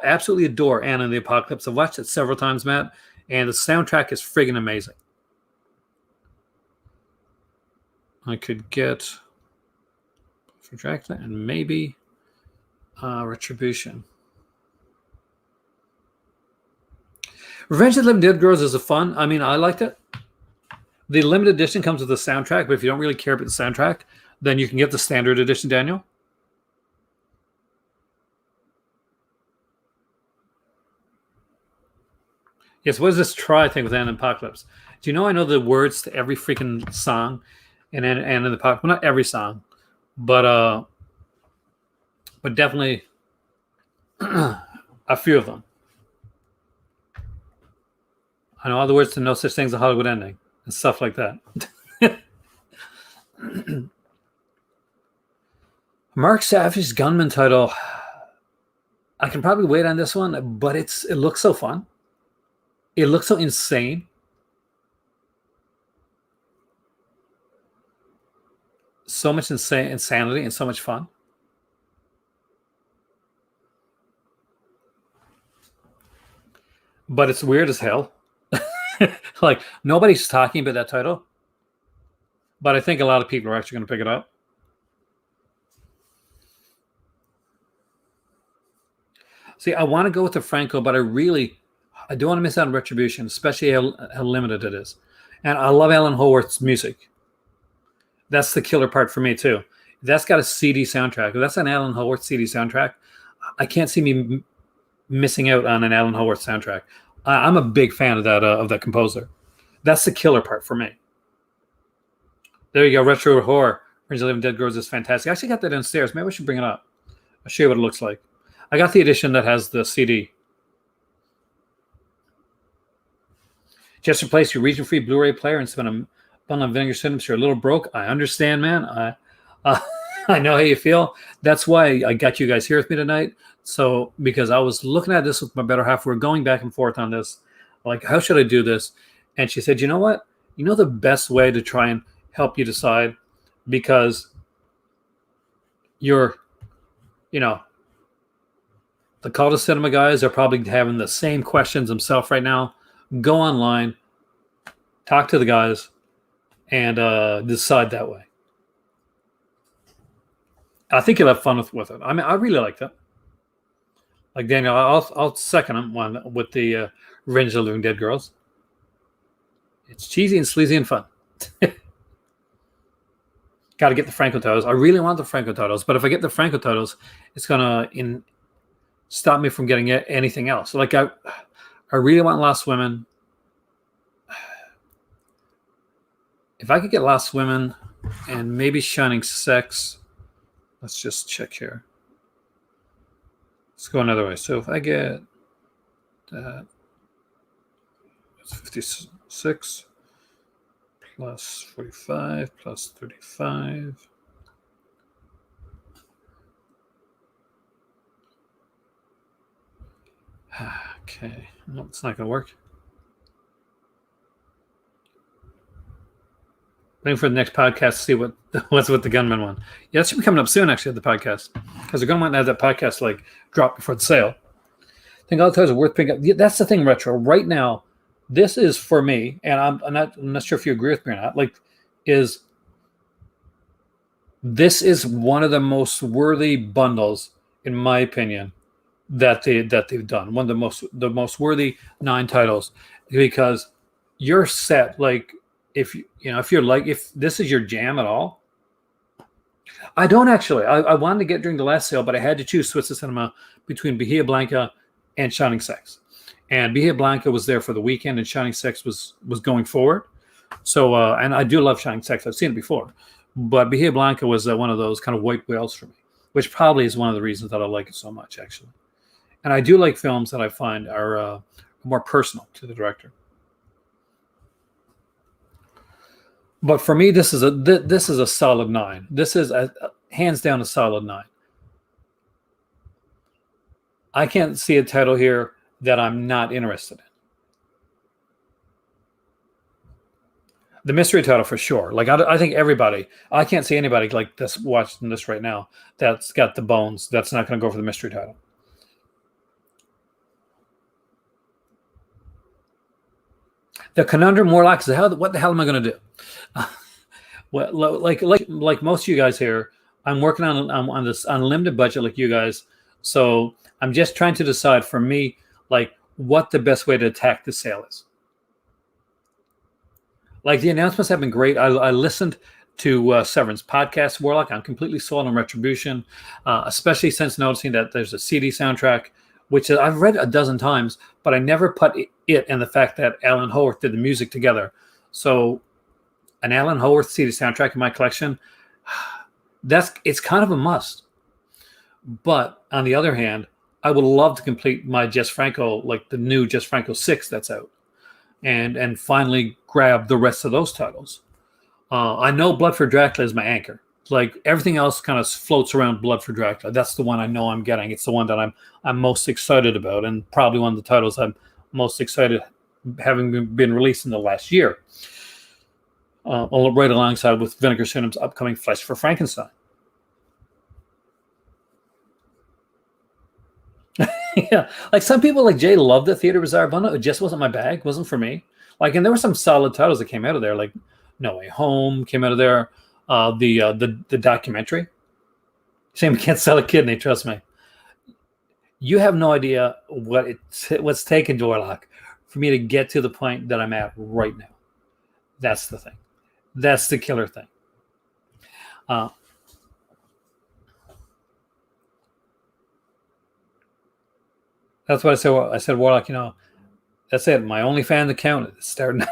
absolutely adore Anna and the Apocalypse. I've watched it several times, Matt, and the soundtrack is friggin' amazing. I could get for Dracula and maybe Retribution. Revenge of the Living Dead Girls is a fun. I mean, I liked it. The limited edition comes with the soundtrack, but if you don't really care about the soundtrack, then you can get the standard edition, Daniel. Yes, what is this try thing with Anna and Apocalypse? Do you know I know the words to every freaking song in Anna and the Apocalypse? Well, not every song, but definitely a few of them. I know all the words to No Such Thing as a Hollywood Ending and stuff like that. Mark Savage's Gunman title. I can probably wait on this one, but it looks so fun. It looks so insane. So much insanity and so much fun. But it's weird as hell. Like, nobody's talking about that title. But I think a lot of people are actually going to pick it up. See, I want to go with the Franco, but I don't want to miss out on Retribution, especially how limited it is. And I love Alan Howarth's music. That's the killer part for me, too. That's got a CD soundtrack. If that's an Alan Howarth CD soundtrack, I can't see me missing out on an Alan Howarth soundtrack. I'm a big fan of that composer. That's the killer part for me. There you go, Retro Horror. Revenge of the Living Dead Girls is fantastic. I actually got that downstairs. Maybe I should bring it up. I'll show you what it looks like. I got the edition that has the CD. Just replace your region-free Blu-ray player and spend a bundle of Vinegar Systems. You're a little broke. I understand, man. I know how you feel. That's why I got you guys here with me tonight. So, because I was looking at this with my better half, we're going back and forth on this. Like, how should I do this? And she said, you know what? You know the best way to try and help you decide, because the Call to Cinema guys are probably having the same questions themselves right now. Go online, talk to the guys, and decide that way. I think you'll have fun with it. I mean, I really liked it. Like Daniel, I'll second him one with the Revenge of the Living Dead Girls. It's cheesy and sleazy and fun. Got to get the Franco titles. I really want the Franco titles, but if I get the Franco titles, it's gonna stop me from getting anything else. Like I really want Lost Women. If I could get Lost Women and maybe Shining Sex, let's just check here. Let's go another way. So if I get that, that's 56 plus 45 plus 35. Okay, no, it's not going to work. Waiting for the next podcast to see what's with the Gunman one. Yeah, that should be coming up soon, actually, at the podcast, because they're going to want to have that podcast drop before the sale. I think all the titles are worth picking up. Yeah, that's the thing, Retro. Right now, this is for me, and I'm not sure if you agree with me or not. This is one of the most worthy bundles, in my opinion, that they've done. One of the most worthy 9 titles, because you're set. Like, if this is your jam at all, I don't actually. I wanted to get during the last sale, but I had to choose Swiss Cinema between Bahia Blanca and Shining Sex. And Bahia Blanca was there for the weekend, and Shining Sex was going forward. So, and I do love Shining Sex. I've seen it before, but Bahia Blanca was one of those kind of white whales for me, which probably is one of the reasons that I like it so much, actually. And I do like films that I find are more personal to the director. But for me, this is a solid 9. This is hands down a solid 9. I can't see a title here that I'm not interested in. The mystery title for sure. Like I think everybody, I can't see anybody like this watching this right now that's got the bones that's not going to go for the mystery title. The conundrum Warlock is what the hell am I going to do? Well, like most of you guys here, I'm working on this unlimited budget like you guys. So I'm just trying to decide for me like what the best way to attack the sale is. Like the announcements have been great. I listened to Severin's podcast, Warlock. I'm completely sold on Retribution, especially since noticing that there's a CD soundtrack, which I've read a dozen times, but I never put it and the fact that Alan Howarth did the music together. So an Alan Howarth CD soundtrack in my collection, it's kind of a must. But on the other hand, I would love to complete my Jess Franco, like the new Jess Franco 6 that's out, and finally grab the rest of those titles. I know Blood for Dracula is my anchor. Like everything else kind of floats around Blood for Dracula. That's the one I know I'm getting. It's the one that I'm most excited about, and probably one of the titles I'm most excited having been released in the last year. Right alongside with Vinegar Syndrome's upcoming Flesh for Frankenstein. Yeah, like some people like Jay loved the Theater Bizarre bundle. It just wasn't my bag. Wasn't for me. Like, and there were some solid titles that came out of there. Like No Way Home came out of there. The documentary. Shame we can't sell a kidney. Trust me. You have no idea what's taken, Warlock, for me to get to the point that I'm at right now. That's the thing. That's the killer thing. That's what I said. I said, Warlock, that's it. My OnlyFans account is starting.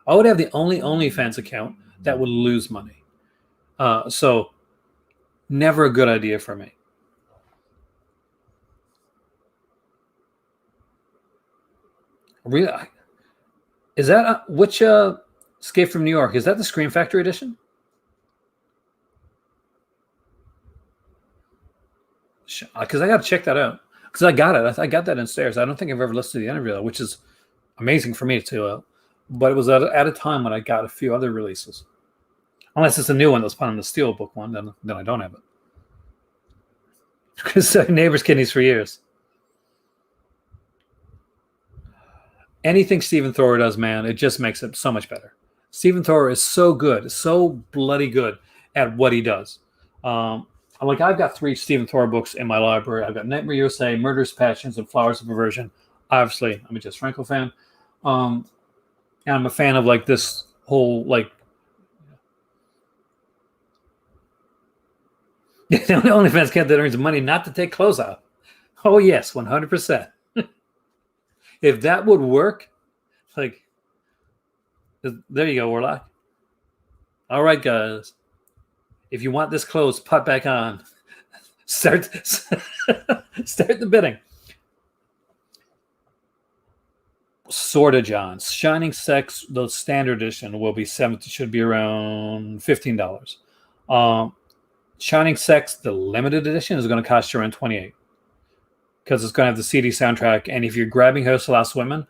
I would have the only OnlyFans account that would lose money. So never a good idea for me. Really? Is that which Escape from New York? Is that the Scream Factory edition? Because I got to check that out. Because I got it. I got that in stairs. I don't think I've ever listened to the interview, which is amazing for me too. But it was at a time when I got a few other releases. Unless it's a new one that's put on the Steelbook one, then I don't have it. Because Neighbor's Kidneys for years. Anything Stephen Thrower does, man, it just makes it so much better. Stephen Thrower is so good, so bloody good at what he does. Like I've got 3 Stephen Thrower books in my library. I've got Nightmare USA, Murderous Passions, and Flowers of Aversion. Obviously, I'm a Jess Franco fan. And I'm a fan of like this whole like. The only fans can't that earns money not to take clothes off. Oh yes, 100%. If that would work, like, there you go, Warlock. All right, guys. If you want this clothes put back on, start the bidding. Sorta John's Shining Sex, the standard edition will be should be around $15. Shining Sex, the limited edition, is going to cost you around $28 because it's going to have the CD soundtrack. And if you're grabbing House of Lost Women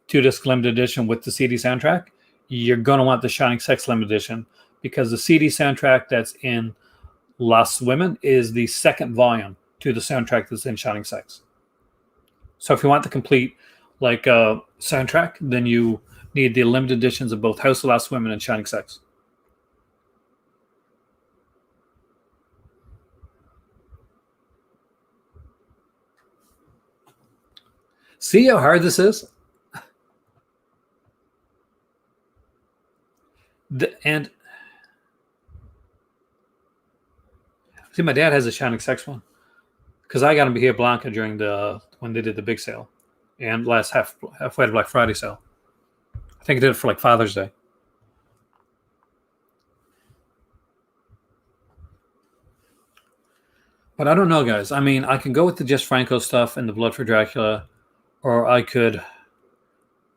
2-disc limited edition with the CD soundtrack, you're going to want the Shining Sex limited edition because the CD soundtrack that's in Lost Women is the second volume to the soundtrack that's in Shining Sex. So if you want the complete soundtrack, then you need the limited editions of both House of Lost Women and Shining Sex. See how hard this is? And See, my dad has a Shining Sex one because I got him Bahia Blanca during the when they did the big sale and last halfway to Black Friday sale. I think I did it for like Father's Day. But I don't know, guys. I mean, I can go with the Jess Franco stuff and the Blood for Dracula, or I could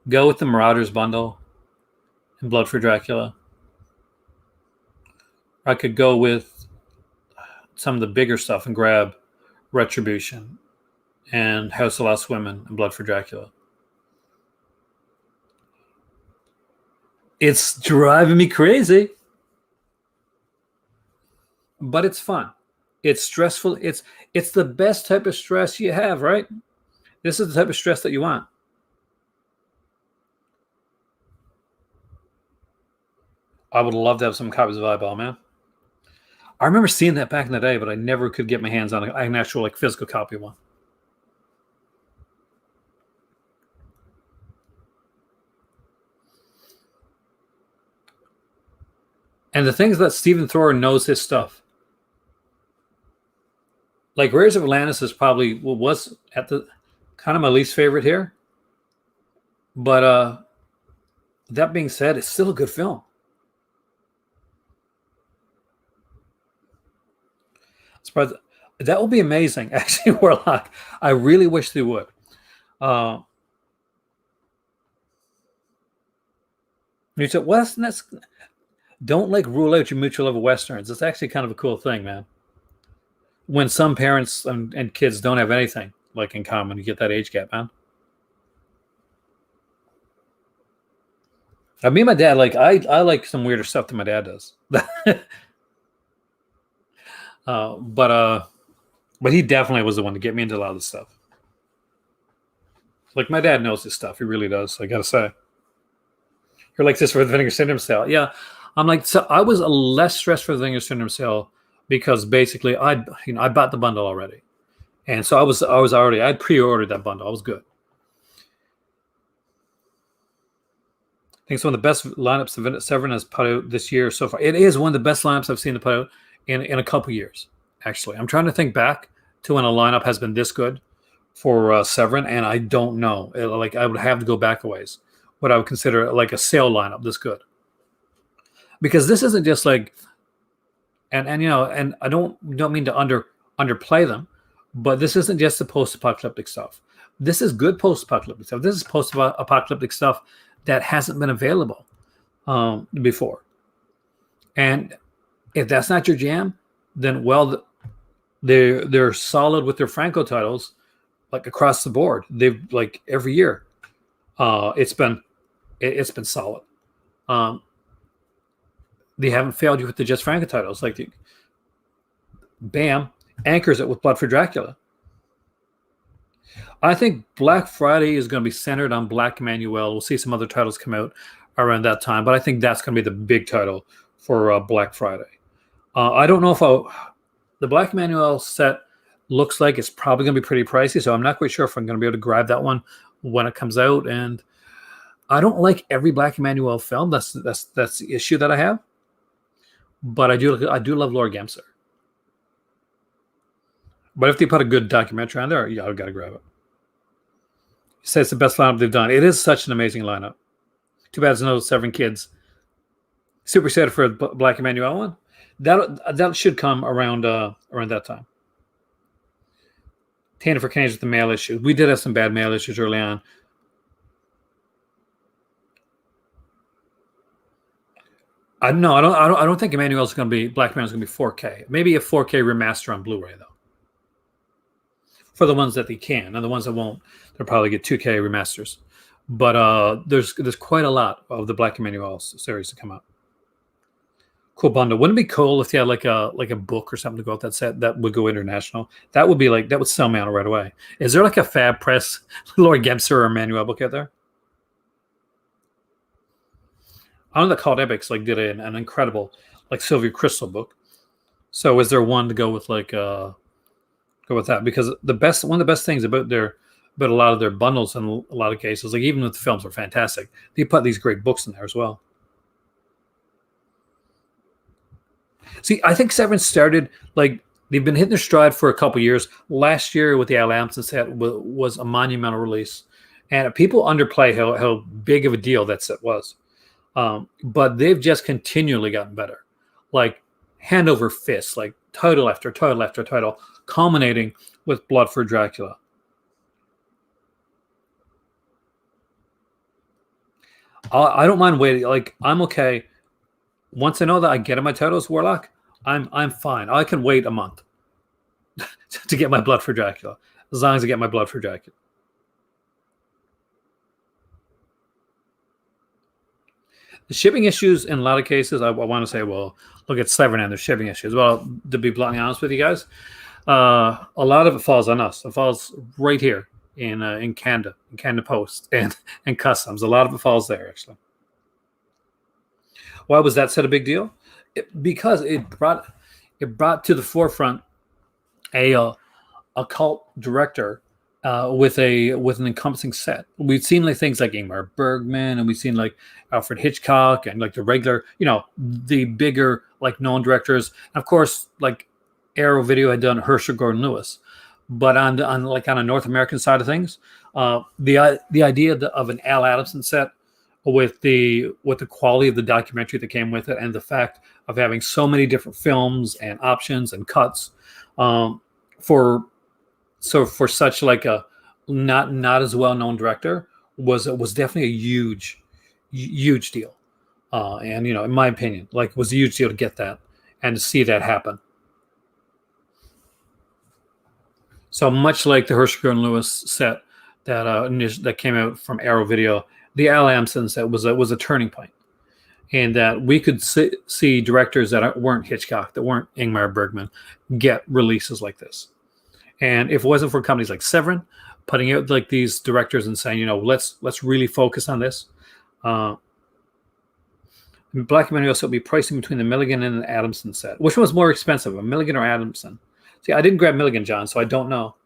go with the Marauders bundle and Blood for Dracula. I could go with some of the bigger stuff and grab Retribution and House of Lost Women and Blood for Dracula. It's driving me crazy, but it's fun. It's stressful. It's the best type of stress you have, right? This is the type of stress that you want. I would love to have some copies of Eyeball, man. I remember seeing that back in the day, but I never could get my hands on an actual like physical copy of one. And the thing is that Stephen Thorne knows his stuff. Like Raiders of Atlantis is probably was at the kind of my least favorite here. But that being said, it's still a good film. Surprised. That will be amazing, actually, Warlock. I really wish they would. Mutual, well, that's don't like rule out your mutual love of westerns. It's actually kind of a cool thing, man. When some parents and kids don't have anything like in common, you get that age gap, man. Me and my dad, like I like some weirder stuff than my dad does. But he definitely was the one to get me into a lot of this stuff. Like my dad knows his stuff. He really does. I gotta say. You're like this for the Vinegar Syndrome sale. Yeah. I'm like, so I was less stressed for the Vinegar Syndrome sale because basically I bought the bundle already. And so I'd pre-ordered that bundle. I was good. I think it's one of the best lineups that Severin has put out this year so far. It is one of the best lineups I've seen to put out in a couple years, actually. I'm trying to think back to when a lineup has been this good for Severin, and I don't know. I would have to go back a ways. What I would consider like a sale lineup this good. Because this isn't just like, and I don't mean to underplay them, but this isn't just the post-apocalyptic stuff. This is good post-apocalyptic stuff. This is post-apocalyptic stuff that hasn't been available before. And if that's not your jam, then well, they're solid with their Franco titles, like across the board. They've like every year, it's been solid. They haven't failed you with the Jess Franco titles. Like, bam, anchors it with Blood for Dracula. I think Black Friday is going to be centered on Black Emmanuel. We'll see some other titles come out around that time, but I think that's going to be the big title for Black Friday. I don't know if the Black Emmanuel set looks like it's probably going to be pretty pricey, so I'm not quite sure if I'm going to be able to grab that one when it comes out. And I don't like every Black Emmanuel film. That's the issue that I have. But I do love Laura Gemser. But if they put a good documentary on there, yeah, I've got to grab it. He says it's the best lineup they've done. It is such an amazing lineup. Too bad there's no Severin kids. Super excited for a Black Emmanuel one. That should come around that time. Tainted for Canadians with the mail issue. We did have some bad mail issues early on. I don't think Emmanuel's going to be Black Emmanuel's going to be 4K. Maybe a 4K remaster on Blu-ray though. For the ones that they can, and the ones that won't, they'll probably get 2K remasters. But there's quite a lot of the Black Emmanuel series to come out. Cool bundle. Wouldn't it be cool if you had like a book or something to go with that set that would go international? That would sell me out right away. Is there like a Fab Press Lord Gemser or Emmanuel book out there? I know that Called Epics did an incredible Sylvia Crystal book. So is there one to go with go with that? Because one of the best things about a lot of their bundles in a lot of cases, like even if the films are fantastic, they put these great books in there as well. See, I think Severin started They've been hitting their stride for a couple years. Last year with the Al Amundsen set was a monumental release, and people underplay how big of a deal that set was. But they've just continually gotten better, like hand over fist, like title after title after title, culminating with Blood for Dracula. I don't mind waiting. Like, I'm okay. Once I know that I get my titles, Warlock, I'm fine. I can wait a month to get my Blood for Dracula, as long as I get my Blood for Dracula. The shipping issues in a lot of cases, I want to say, well, look at Severin and their shipping issues. Well, to be bluntly honest with you guys, a lot of it falls on us. It falls right here in Canada Post and Customs. A lot of it falls there, actually. Why was that set a big deal? Because it brought to the forefront a cult director with an encompassing set. We've seen like things like Ingmar Bergman, and we've seen like Alfred Hitchcock, and like the regular, the bigger like known directors. And of course, like Arrow Video had done Herschel Gordon Lewis, but on a North American side of things, the idea of an Al Adamson set with the quality of the documentary that came with it, and the fact of having so many different films and options and cuts, for such like a not as well known director was definitely a huge deal, and in my opinion, like, it was a huge deal to get that and to see that happen. So much like the Herschel Gordon Lewis set that came out from Arrow Video, the Al Amundsen set was a turning point, and that we could see directors that weren't Hitchcock, that weren't Ingmar Bergman, get releases like this. And if it wasn't for companies like Severin putting out like these directors and saying, let's really focus on this. Black Community also be pricing between the Milligan and the Adamson set. Which one was more expensive, a Milligan or Adamson? See, I didn't grab Milligan, John, so I don't know.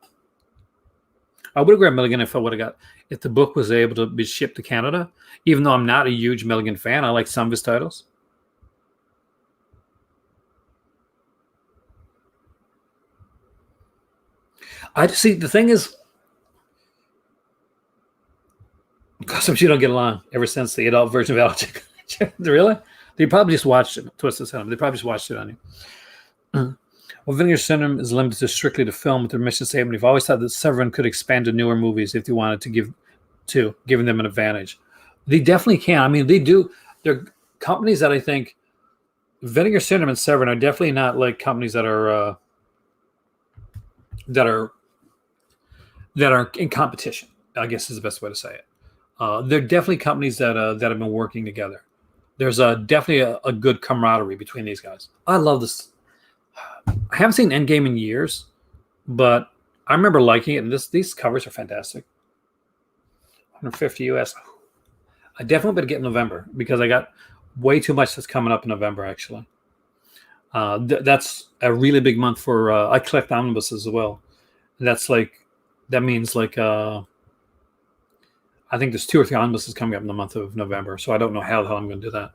I would have grabbed Milligan if the book was able to be shipped to Canada. Even though I'm not a huge Milligan fan, I like some of his titles. I see. The thing is, because you don't get along ever since the adult version of Alec. Really? They probably just watched it. Twisted Cinema. They probably just watched it on you. Well, Vinegar Syndrome is limited to strictly to film with their mission statement. We've always thought that Severin could expand to newer movies if they wanted giving them an advantage. They definitely can. I mean, they do. They're companies that I think Vinegar Syndrome and Severin are definitely not like companies that are in competition, I guess is the best way to say it. They're definitely companies that have been working together. There's definitely a good camaraderie between these guys. I love this. I haven't seen Endgame in years, but I remember liking it, and these covers are fantastic. 150 US. I definitely better get in November, because I got way too much that's coming up in November, actually. That's a really big month for I collect omnibuses as well. That means I think there's 2 or 3 omnibuses coming up in the month of November, so I don't know how the hell I'm going to do that.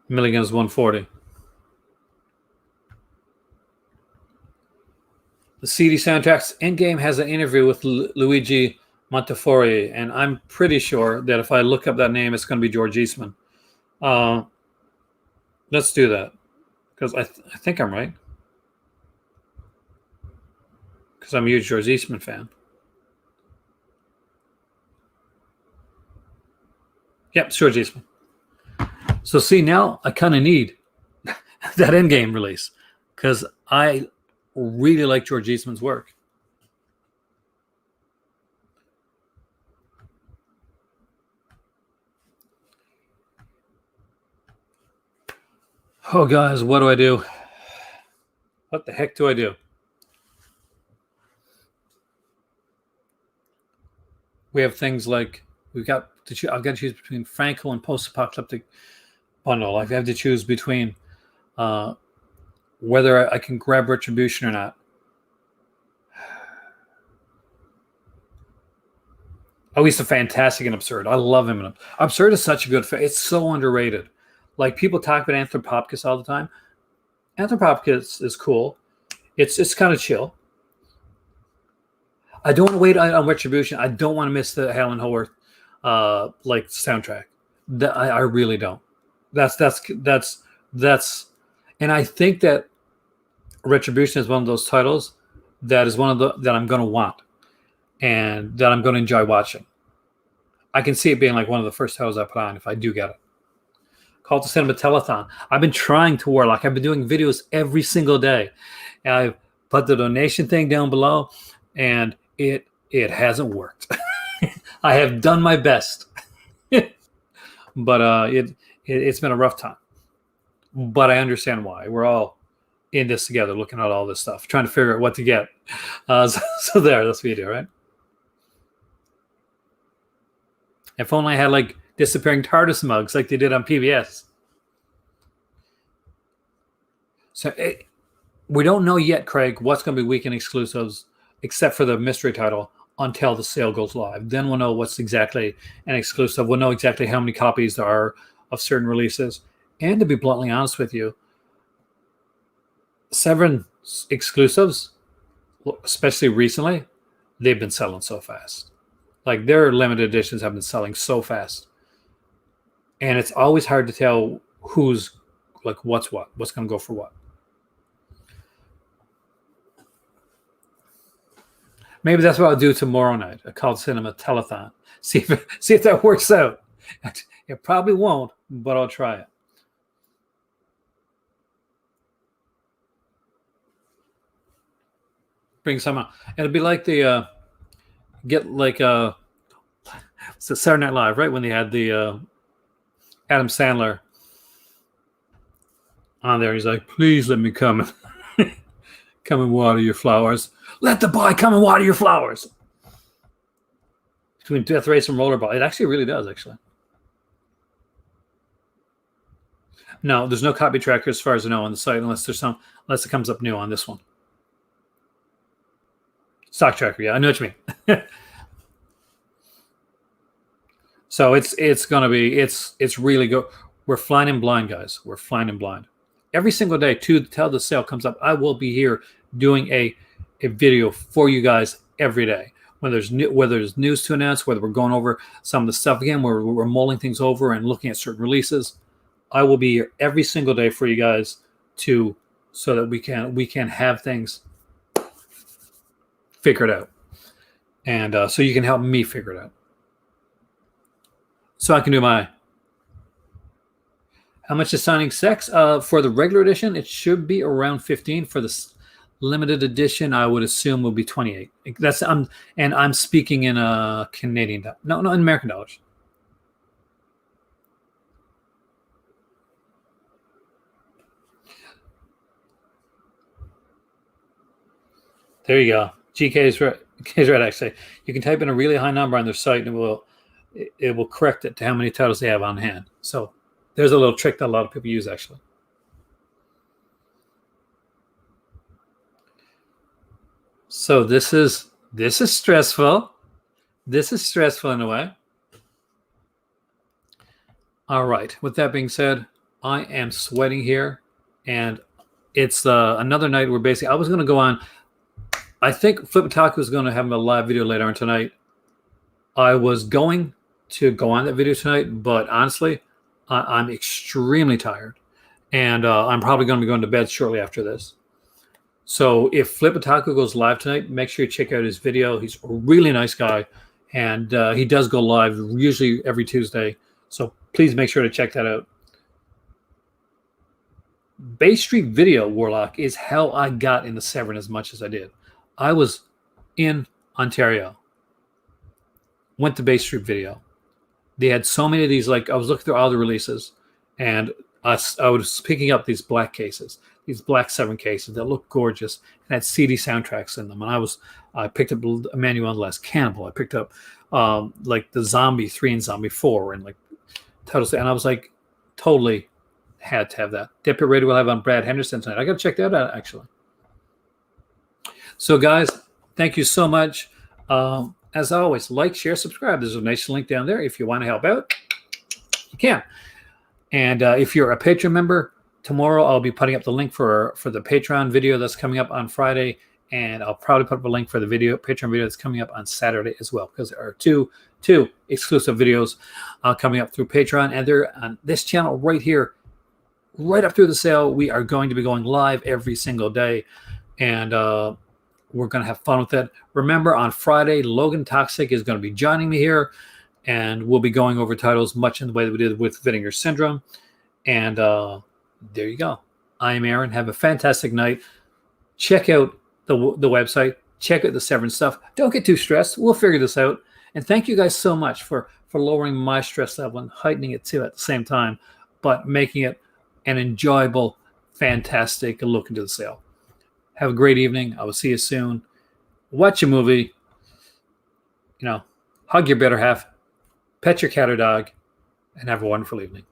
Milligan is 140. The CD soundtracks. Endgame has an interview with Luigi Montefiore, and I'm pretty sure that if I look up that name, it's going to be George Eastman. Let's do that, because I think I'm right, because I'm a huge George Eastman fan. Yep, it's George Eastman. So see, now I kind of need that Endgame release, because I really like George Eastman's work. Oh, guys, what do I do? What the heck do I do? We have things like I've got to choose between Franco and post-apocalyptic bundle. I have to choose between whether I can grab Retribution or not. Oh, he's a fantastic and absurd. I love him. Absurd is such a good. It's so underrated. Like people talk about Anthropopcus all the time. Anthropopcus is cool. It's kind of chill. I don't want to wait on Retribution. I don't want to miss the Helen Howarth like soundtrack. I really don't. That's and I think that Retribution is one of those titles that is one of the that I'm going to want and that I'm going to enjoy watching. I can see it being like one of the first titles I put on if I do get it. Call to Cinema Telethon. I've been trying to Warlock. I've been doing videos every single day. And I've put the donation thing down below, and it hasn't worked. I have done my best, but it's been a rough time. But I understand why. We're all in this together, looking at all this stuff, trying to figure out what to get. So there, this video, right? If only I had like disappearing TARDIS mugs like they did on PBS. So we don't know yet, Craig, what's going to be weekend exclusives, except for the mystery title, until the sale goes live. Then we'll know what's exactly an exclusive. We'll know exactly how many copies there are of certain releases. And to be bluntly honest with you, Severin exclusives, especially recently, they've been selling so fast. Like their limited editions have been selling so fast. And it's always hard to tell who's like what's going to go for what. Maybe that's what I'll do tomorrow night, a Cult Cinema Telethon. See if that works out. It probably won't, but I'll try it. Bring some out. It'll be like the get like it's Saturday Night Live, right? When they had the Adam Sandler on there. He's like, please let me come and water your flowers. Let the boy come and water your flowers. Between Death Race and Rollerball. It actually really does, actually. No, there's no copy tracker as far as I know on the site unless it comes up new on this one. Stock tracker, yeah, I know what you mean. So it's gonna be it's really good. We're flying in blind, guys. We're flying in blind. Every single day till the sale comes up, I will be here doing a video for you guys every day. Whether there's news to announce, whether we're going over some of the stuff again, where we're mulling things over and looking at certain releases, I will be here every single day for you guys so that we can have things figured out, and so you can help me figure it out. So I can do my. How much is Signing Sex? For the regular edition, it should be around 15. For the limited edition, I would assume will be 28. I'm speaking in a Canadian dollar. No, in American dollars. There you go. GK is right. Actually, you can type in a really high number on their site, and it will correct it to how many titles they have on hand. So there's a little trick that a lot of people use, actually. So this is stressful. This is stressful in a way. All right. With that being said, I am sweating here, and it's another night where basically I was going to go on. I think Flipitaku is going to have a live video later on tonight. I was going to go on that video tonight, but honestly, I'm extremely tired, and I'm probably going to be going to bed shortly after this. So if Flipitaku goes live tonight, make sure you check out his video. He's a really nice guy, and he does go live usually every Tuesday. So please make sure to check that out. Bay Street Video Warlock is how I got into Severin as much as I did. I was in Ontario, went to Bay Street Video. They had so many of these, like I was looking through all the releases, and I was picking up these black cases, these black Severin cases that looked gorgeous and had CD soundtracks in them. And I picked up Emmanuel the Last Cannibal. I picked up like the Zombie 3 and Zombie 4 and like titles, and I was like totally had to have that. Deputy Radio will have on Brad Henderson tonight. I got to check that out actually. So guys, thank you so much. as always, like, share, subscribe. There's a nice link down there. If you want to help out, you can. And if you're a Patreon member, tomorrow I'll be putting up the link for the Patreon video that's coming up on Friday. And I'll probably put up a link for the Patreon video that's coming up on Saturday as well, because there are two exclusive videos coming up through Patreon. And they're on this channel right here, right up through the sale. We are going to be going live every single day. And we're going to have fun with it. Remember, on Friday, Logan Toxic is going to be joining me here. And we'll be going over titles much in the way that we did with Vinegar Syndrome. And there you go. I'm Aaron. Have a fantastic night. Check out the website. Check out the Severin stuff. Don't get too stressed. We'll figure this out. And thank you guys so much for lowering my stress level and heightening it too at the same time, but making it an enjoyable, fantastic look into the sale. Have a great evening. I will see you soon. Watch a movie. Hug your better half. Pet your cat or dog. And have a wonderful evening.